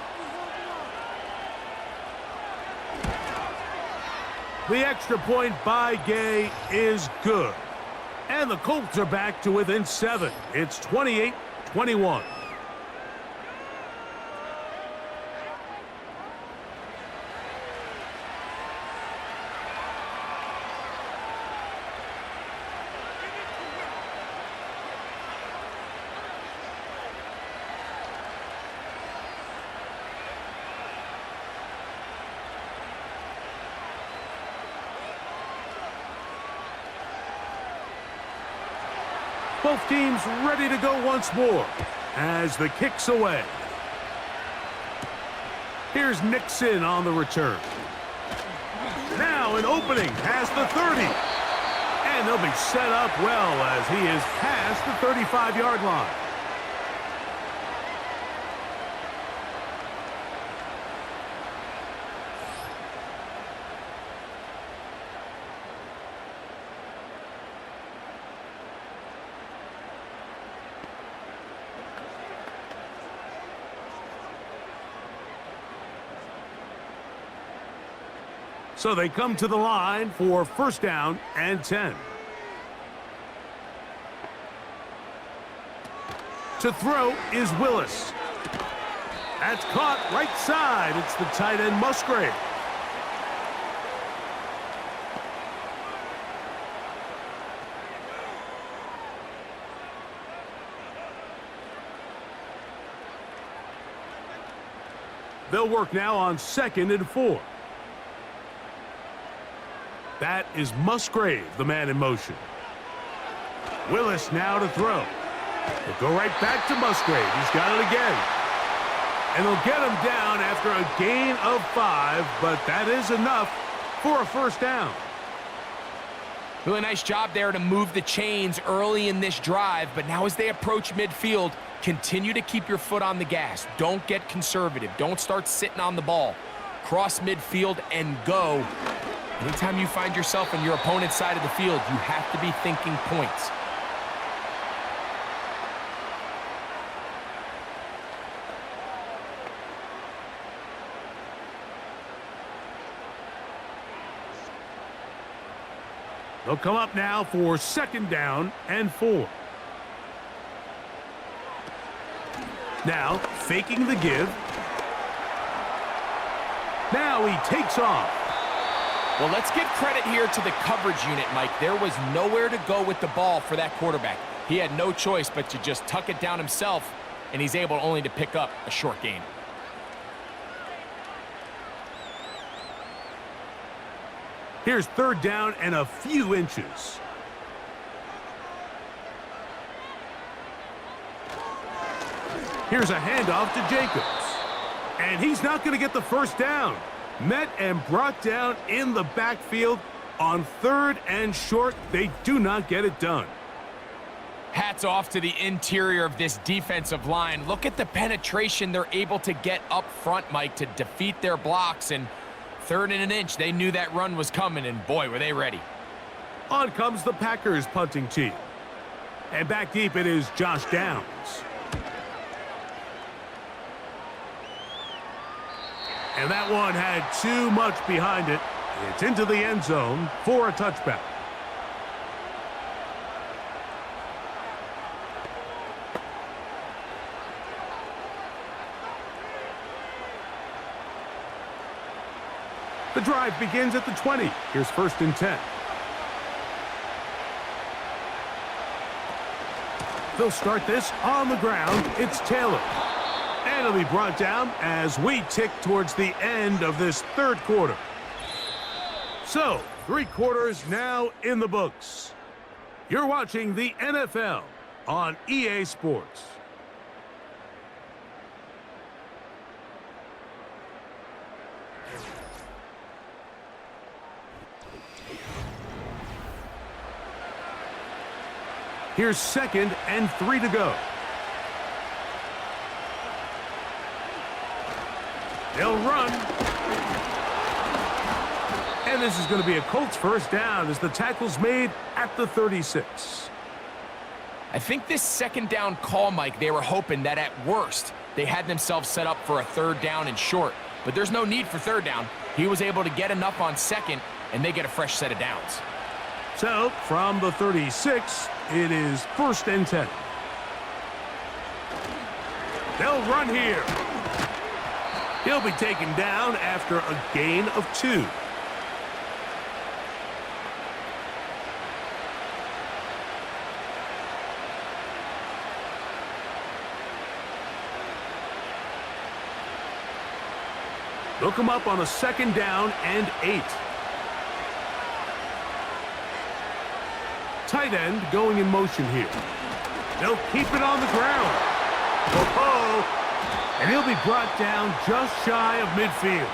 Speaker 2: The extra point by Gay is good. And the Colts are back to within 7. It's 28-21. Both teams ready to go once more as the kick's away. Here's Nixon on the return. Now an opening past the 30. And they'll be set up well as he is past the 35-yard line. So they come to the line for first down and 10. To throw is Willis. That's caught right side. It's the tight end Musgrave. They'll work now on 2nd and 4. That is Musgrave, the man in motion. Willis now to throw. They'll go right back to Musgrave. He's got it again. And they'll get him down after a gain of 5, but that is enough for a first down.
Speaker 3: Really nice job there to move the chains early in this drive, but now as they approach midfield, continue to keep your foot on the gas. Don't get conservative. Don't start sitting on the ball. Cross midfield and go. Anytime you find yourself on your opponent's side of the field, you have to be thinking points.
Speaker 2: They'll come up now for 2nd down and 4. Now, faking the give. Now he takes off.
Speaker 3: Well, let's give credit here to the coverage unit, Mike. There was nowhere to go with the ball for that quarterback. He had no choice but to just tuck it down himself, and he's able only to pick up a short gain.
Speaker 2: Here's 3rd down and a few inches. Here's a handoff to Jacobs. And he's not going to get the first down. Met and brought down in the backfield on 3rd and short. They do not get it done.
Speaker 3: Hats off to the interior of this defensive line. Look at the penetration they're able to get up front, Mike, to defeat their blocks. And 3rd and an inch, they knew that run was coming, and boy, were they ready.
Speaker 2: On comes the Packers punting team. And back deep it is Josh Downs. And that one had too much behind it. It's into the end zone for a touchback. The drive begins at the 20. Here's 1st and 10. They'll start this on the ground. It's Taylor. And it'll be brought down as we tick towards the end of this 3rd quarter. So, 3 quarters now in the books. You're watching the NFL on EA Sports. Here's 2nd and 3 to go. They'll run. And this is going to be a Colts first down as the tackle's made at the 36.
Speaker 3: I think this 2nd down call, Mike, they were hoping that at worst they had themselves set up for a 3rd down and short. But there's no need for 3rd down. He was able to get enough on 2nd, and they get a fresh set of downs.
Speaker 2: So, from the 36, it is 1st and 10. They'll run here. He'll be taken down after a gain of 2. They'll come up on a 2nd down and 8. Tight end going in motion here. They'll keep it on the ground. Oh, and he'll be brought down just shy of midfield.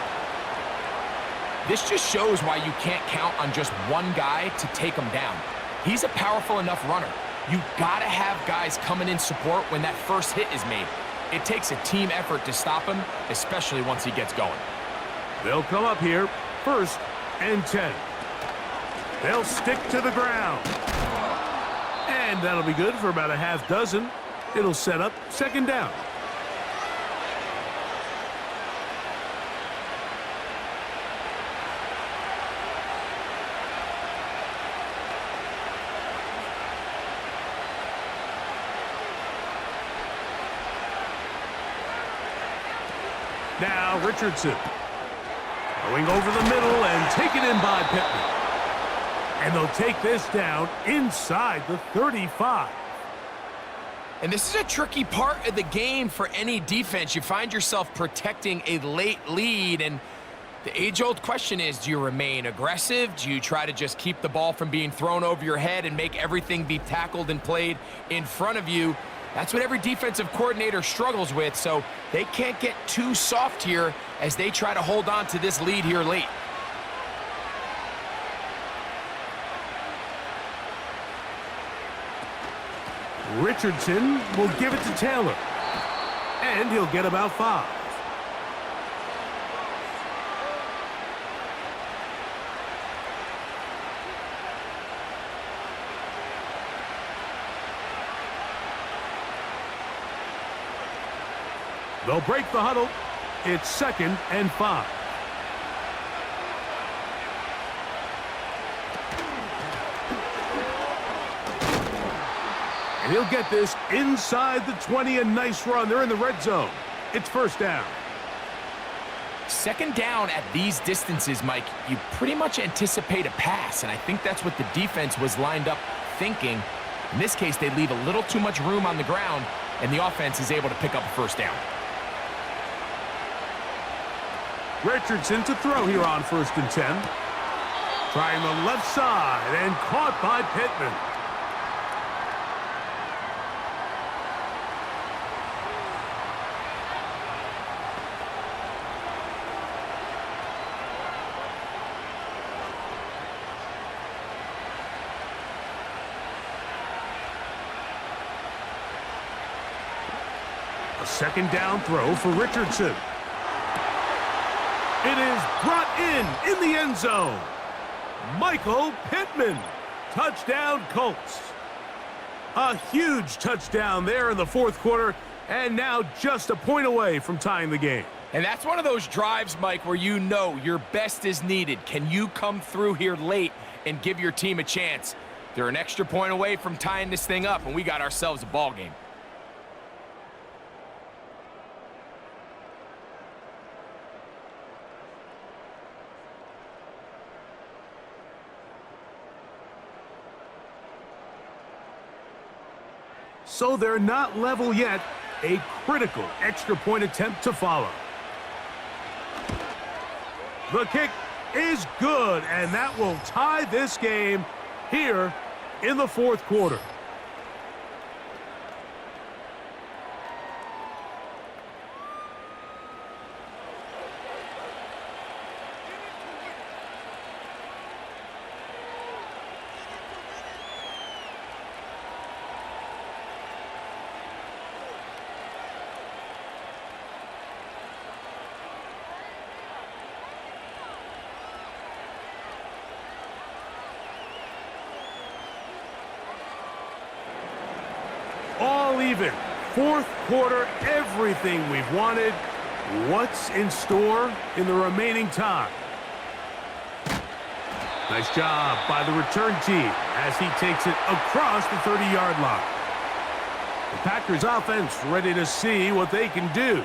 Speaker 3: This just shows why you can't count on just one guy to take him down. He's a powerful enough runner. You gotta have guys coming in support when that first hit is made. It takes a team effort to stop him, especially once he gets going.
Speaker 2: They'll come up here, 1st and 10. They'll stick to the ground. And that'll be good for about a half dozen. It'll set up 2nd down. Now Richardson going over the middle and taken in by Pittman. And they'll take this down inside the 35.
Speaker 3: And this is a tricky part of the game for any defense. You find yourself protecting a late lead, and the age-old question is, do you remain aggressive? Do you try to just keep the ball from being thrown over your head and make everything be tackled and played in front of you? That's what every defensive coordinator struggles with, so they can't get too soft here as they try to hold on to this lead here late.
Speaker 2: Richardson will give it to Taylor, and he'll get about 5. They'll break the huddle. It's 2nd and 5. And he'll get this inside the 20. A nice run. They're in the red zone. It's 1st down.
Speaker 3: 2nd down at these distances, Mike, you pretty much anticipate a pass, and I think that's what the defense was lined up thinking. In this case, they leave a little too much room on the ground, and the offense is able to pick up a 1st down.
Speaker 2: Richardson to throw here on 1st and 10. Trying the left side and caught by Pittman. A 2nd down throw for Richardson. It is brought in the end zone. Michael Pittman. Touchdown, Colts. A huge touchdown there in the 4th quarter, and now just a point away from tying the game.
Speaker 3: And that's one of those drives, Mike, where you know your best is needed. Can you come through here late and give your team a chance? They're an extra point away from tying this thing up, and we got ourselves a ball game.
Speaker 2: So they're not level yet. A critical extra point attempt to follow. The kick is good, and that will tie this game here in the 4th quarter. All even. 4th quarter, everything we've wanted. What's in store in the remaining time? Nice job by the return team as he takes it across the 30-yard line. The Packers offense ready to see what they can do.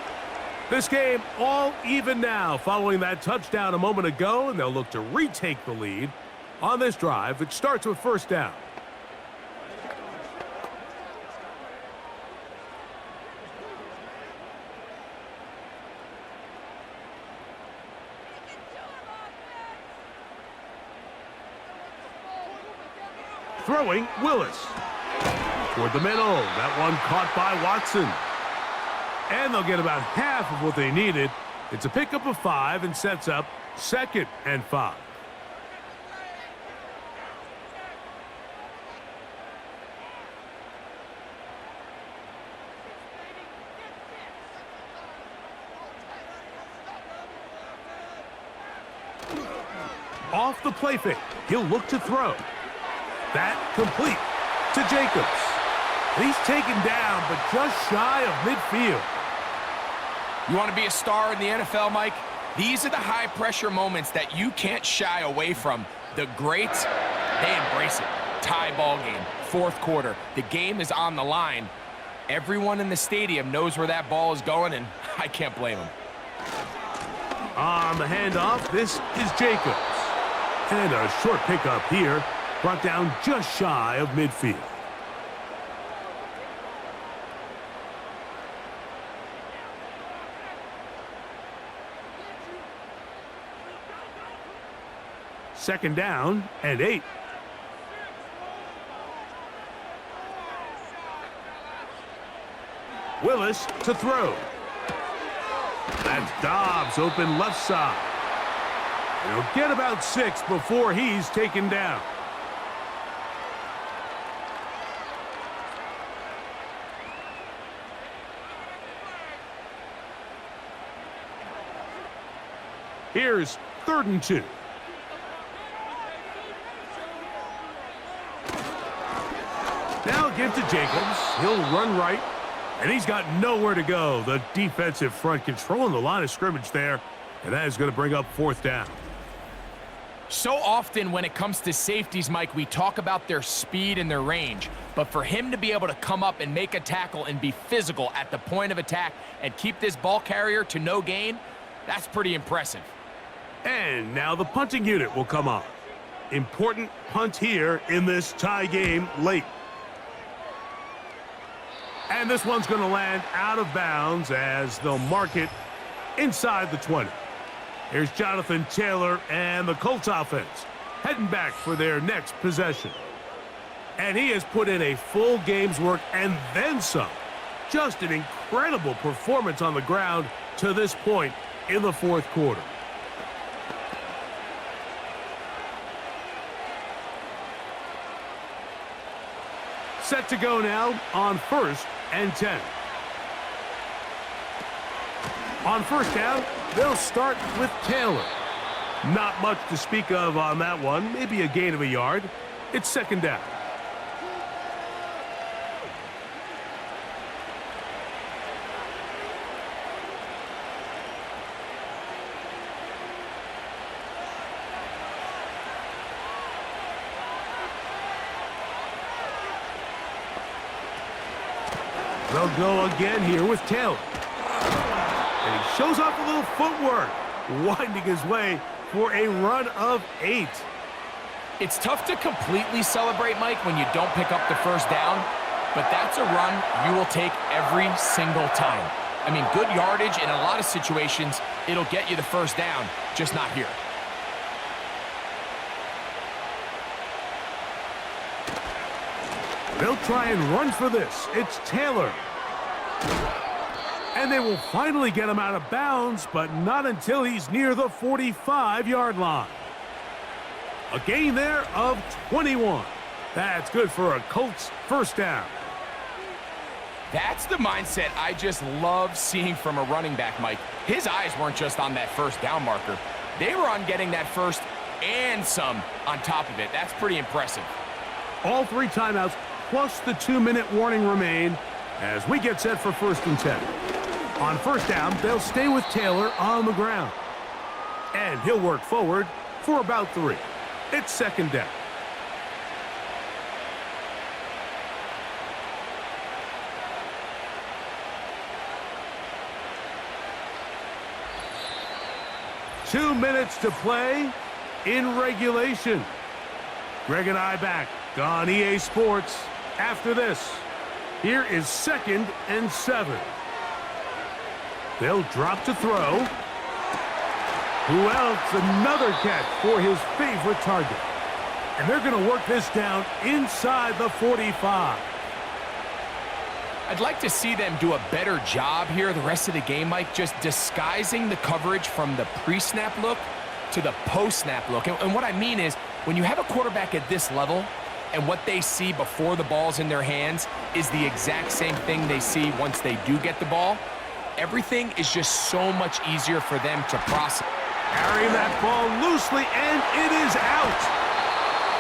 Speaker 2: This game all even now following that touchdown a moment ago, and they'll look to retake the lead on this drive. It starts with 1st down. Throwing, Willis. Toward the middle. That one caught by Watson. And they'll get about half of what they needed. It's a pickup of 5 and sets up 2nd and 5. Off the play fake. He'll look to throw. That complete to Jacobs. He's taken down, but just shy of midfield.
Speaker 3: You want to be a star in the NFL, Mike? These are the high-pressure moments that you can't shy away from. The greats, they embrace it. Tie ball game, 4th quarter. The game is on the line. Everyone in the stadium knows where that ball is going, and I can't blame them.
Speaker 2: On the handoff, this is Jacobs. And a short pickup here, brought down just shy of midfield. Second down and 8. Willis to throw. That's Dobbs open left side. He'll get about 6 before he's taken down. Here's 3rd and 2. Now give to Jacobs. He'll run right, and he's got nowhere to go. The defensive front controlling the line of scrimmage there, and that is going to bring up 4th down.
Speaker 3: So often when it comes to safeties, Mike, we talk about their speed and their range. But for him to be able to come up and make a tackle and be physical at the point of attack and keep this ball carrier to no gain, that's pretty impressive.
Speaker 2: And now the punting unit will come on. Important punt here in this tie game late. And this one's going to land out of bounds as they'll mark it inside the 20. Here's Jonathan Taylor and the Colts offense heading back for their next possession. And he has put in a full game's work and then some. Just an incredible performance on the ground to this point in the 4th quarter. Set to go now on 1st and 10. On 1st down, they'll start with Taylor. Not much to speak of on that one. Maybe a gain of a yard. It's 2nd down. They'll go again here with Taylor. And he shows off a little footwork, winding his way for a run of 8.
Speaker 3: It's tough to completely celebrate, Mike, when you don't pick up the 1st down, but that's a run you will take every single time. I mean, good yardage in a lot of situations, it'll get you the 1st down, just not here.
Speaker 2: They'll try and run for this. It's Taylor. And they will finally get him out of bounds, but not until he's near the 45-yard line. A gain there of 21. That's good for a Colts 1st down.
Speaker 3: That's the mindset I just love seeing from a running back, Mike. His eyes weren't just on that 1st down marker. They were on getting that 1st and some on top of it. That's pretty impressive.
Speaker 2: All 3 timeouts plus the 2-minute warning remain as we get set for 1st and 10. On 1st down, they'll stay with Taylor on the ground. And he'll work forward for about 3. It's 2nd down. Two minutes to play in regulation. Greg and I back on EA Sports after this. Here is 2nd and 7. They'll drop to throw. Who else? Another catch for his favorite target. And they're going to work this down inside the 45.
Speaker 3: I'd like to see them do a better job here the rest of the game, Mike, just disguising the coverage from the pre-snap look to the post-snap look. And what I mean is, when you have a quarterback at this level and what they see before the ball's in their hands is the exact same thing they see once they do get the ball, everything is just so much easier for them to process.
Speaker 2: Carrying that ball loosely, and it is out.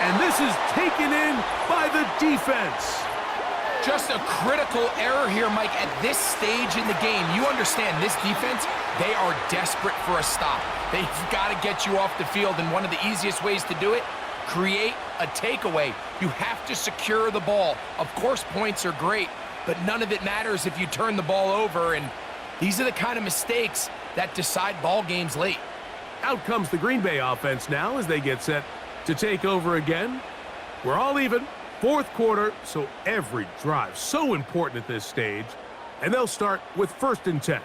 Speaker 2: And this is taken in by the defense.
Speaker 3: Just a critical error here, Mike, at this stage in the game. You understand this defense, they are desperate for a stop. They've got to get you off the field, and one of the easiest ways to do it, create a takeaway. You have to secure the ball. Of course, points are great, but none of it matters if you turn the ball over, and these are the kind of mistakes that decide ball games late.
Speaker 2: Out comes the Green Bay offense now as they get set to take over again. We're all even. 4th quarter, so every drive so important at this stage. And they'll start with 1st and 10.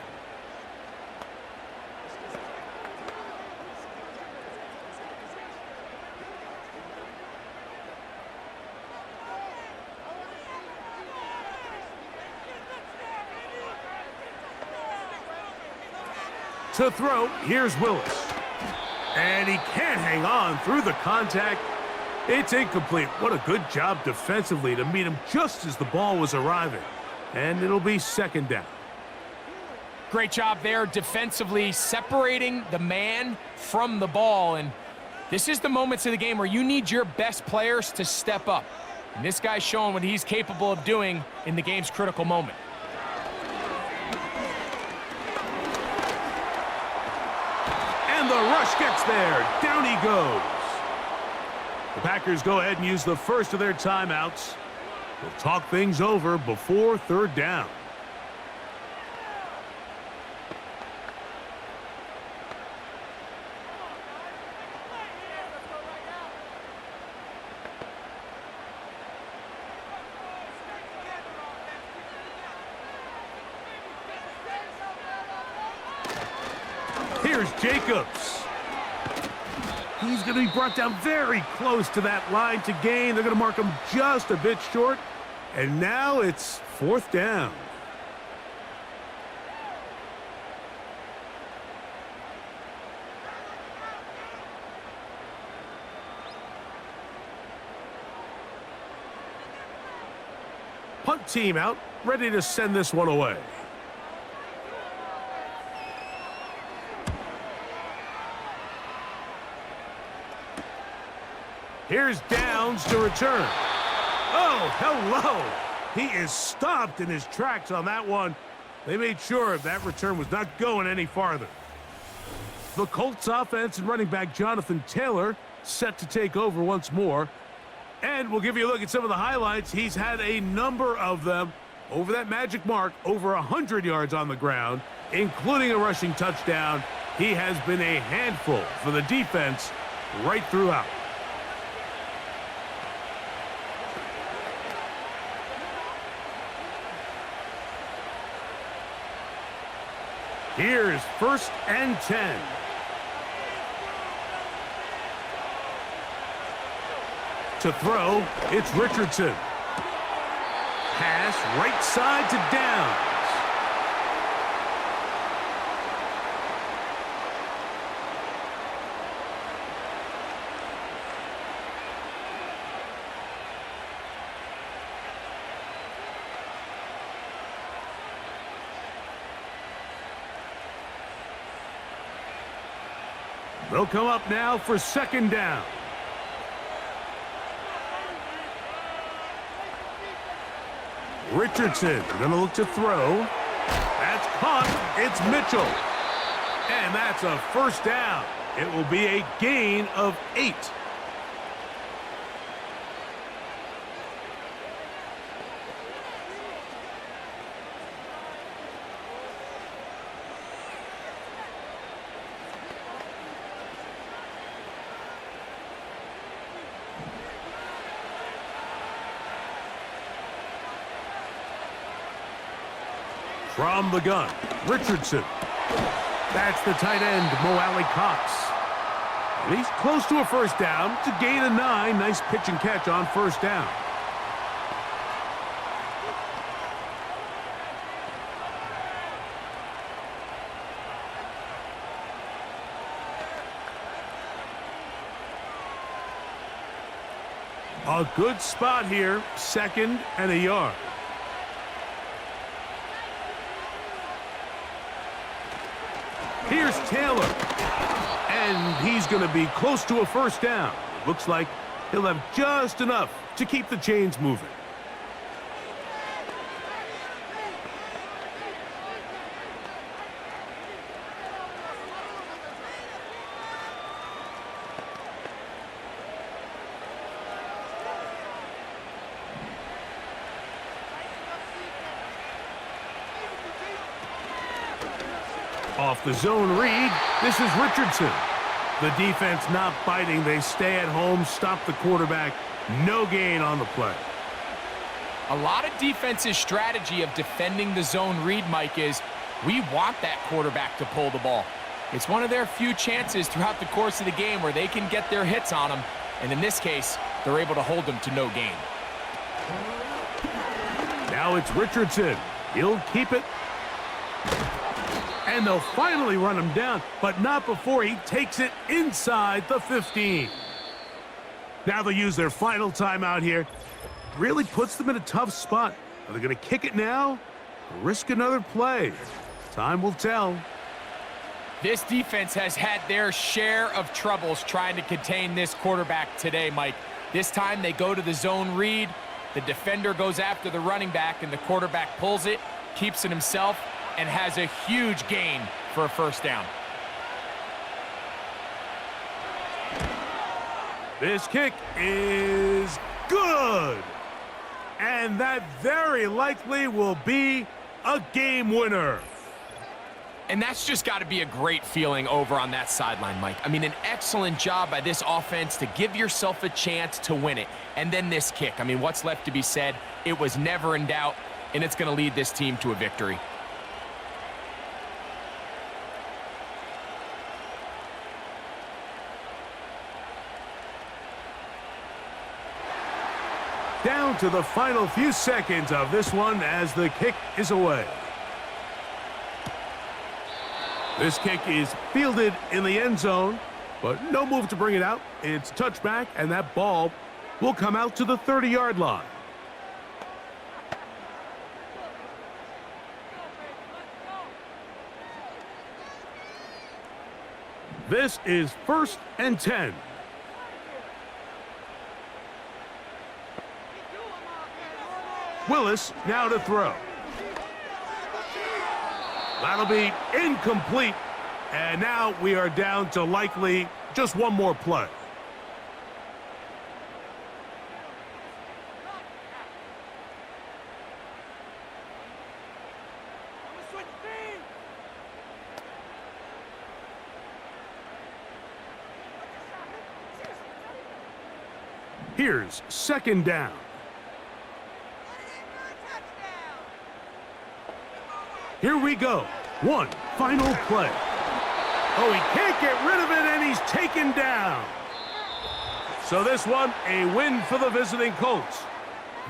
Speaker 2: To throw, here's Willis. And he can't hang on through the contact. It's incomplete. What a good job defensively to meet him just as the ball was arriving. And it'll be second down.
Speaker 3: Great job there defensively, separating the man from the ball. And this is the moments of the game where you need your best players to step up. And this guy's showing what he's capable of doing in the game's critical moment.
Speaker 2: And the rush gets there. Down he goes. The Packers go ahead and use the first of their timeouts. They'll talk things over before third down. Here's Jacobs. He's going to be brought down very close to that line to gain. They're going to mark him just a bit short. And now it's fourth down. Punt team out, ready to send this one away. Here's Downs to return. Oh, hello. He is stopped in his tracks on that one. They made sure that return was not going any farther. The Colts offense and running back Jonathan Taylor set to take over once more. And we'll give you a look at some of the highlights. He's had a number of them over that magic mark, over 100 yards on the ground, including a rushing touchdown. He has been a handful for the defense right throughout. Here's first and 10. To throw, it's Richardson. Pass right side to Downs. They'll come up now for second down. Richardson going to look to throw. That's caught. It's Mitchell. And that's a first down. It will be a gain of 8. From the gun, Richardson. That's the tight end, Mo Alley Cox. And he's close to a first down to gain a 9. Nice pitch and catch on first down. A good spot here, second and a yard. Here's Taylor, and he's going to be close to a first down. Looks like he'll have just enough to keep the chains moving. Off the zone read, this is Richardson. The defense not biting. They stay at home, stop the quarterback. No gain on the play.
Speaker 3: A lot of defense's strategy of defending the zone read, Mike, is we want that quarterback to pull the ball. It's one of their few chances throughout the course of the game where they can get their hits on him. And in this case, they're able to hold him to no gain.
Speaker 2: Now it's Richardson. He'll keep it. And they'll finally run him down, but not before he takes it inside the 15. Now they'll use their final timeout here. Really puts them in a tough spot. Are they going to kick it now or risk another play? Time will tell.
Speaker 3: This defense has had their share of troubles trying to contain this quarterback today, Mike. This time they go to the zone read. The defender goes after the running back, and the quarterback pulls it, keeps it himself, and has a huge gain for a first down.
Speaker 2: This kick is good. And that very likely will be a game winner.
Speaker 3: And that's just got to be a great feeling over on that sideline, Mike. I mean, an excellent job by this offense to give yourself a chance to win it. And then this kick. I mean, what's left to be said? It was never in doubt, and it's going to lead this team to a victory.
Speaker 2: Down to the final few seconds of this one as the kick is away. This kick is fielded in the end zone, but no move to bring it out. It's touchback, and that ball will come out to the 30-yard line. This is 1st and 10. Willis now to throw. That'll be incomplete. And now we are down to likely just one more play. Here's 2nd down. Here we go. One final play. Oh, he can't get rid of it, and he's taken down. So this one, a win for the visiting Colts.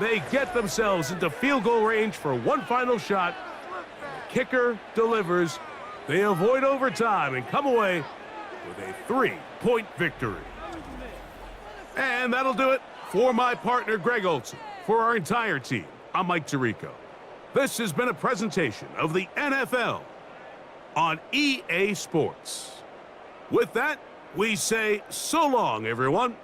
Speaker 2: They get themselves into field goal range for one final shot. The kicker delivers. They avoid overtime and come away with a 3-point victory. And that'll do it for my partner, Greg Olson. For our entire team, I'm Mike Tirico. This has been a presentation of the NFL on EA Sports. With that, we say so long, everyone.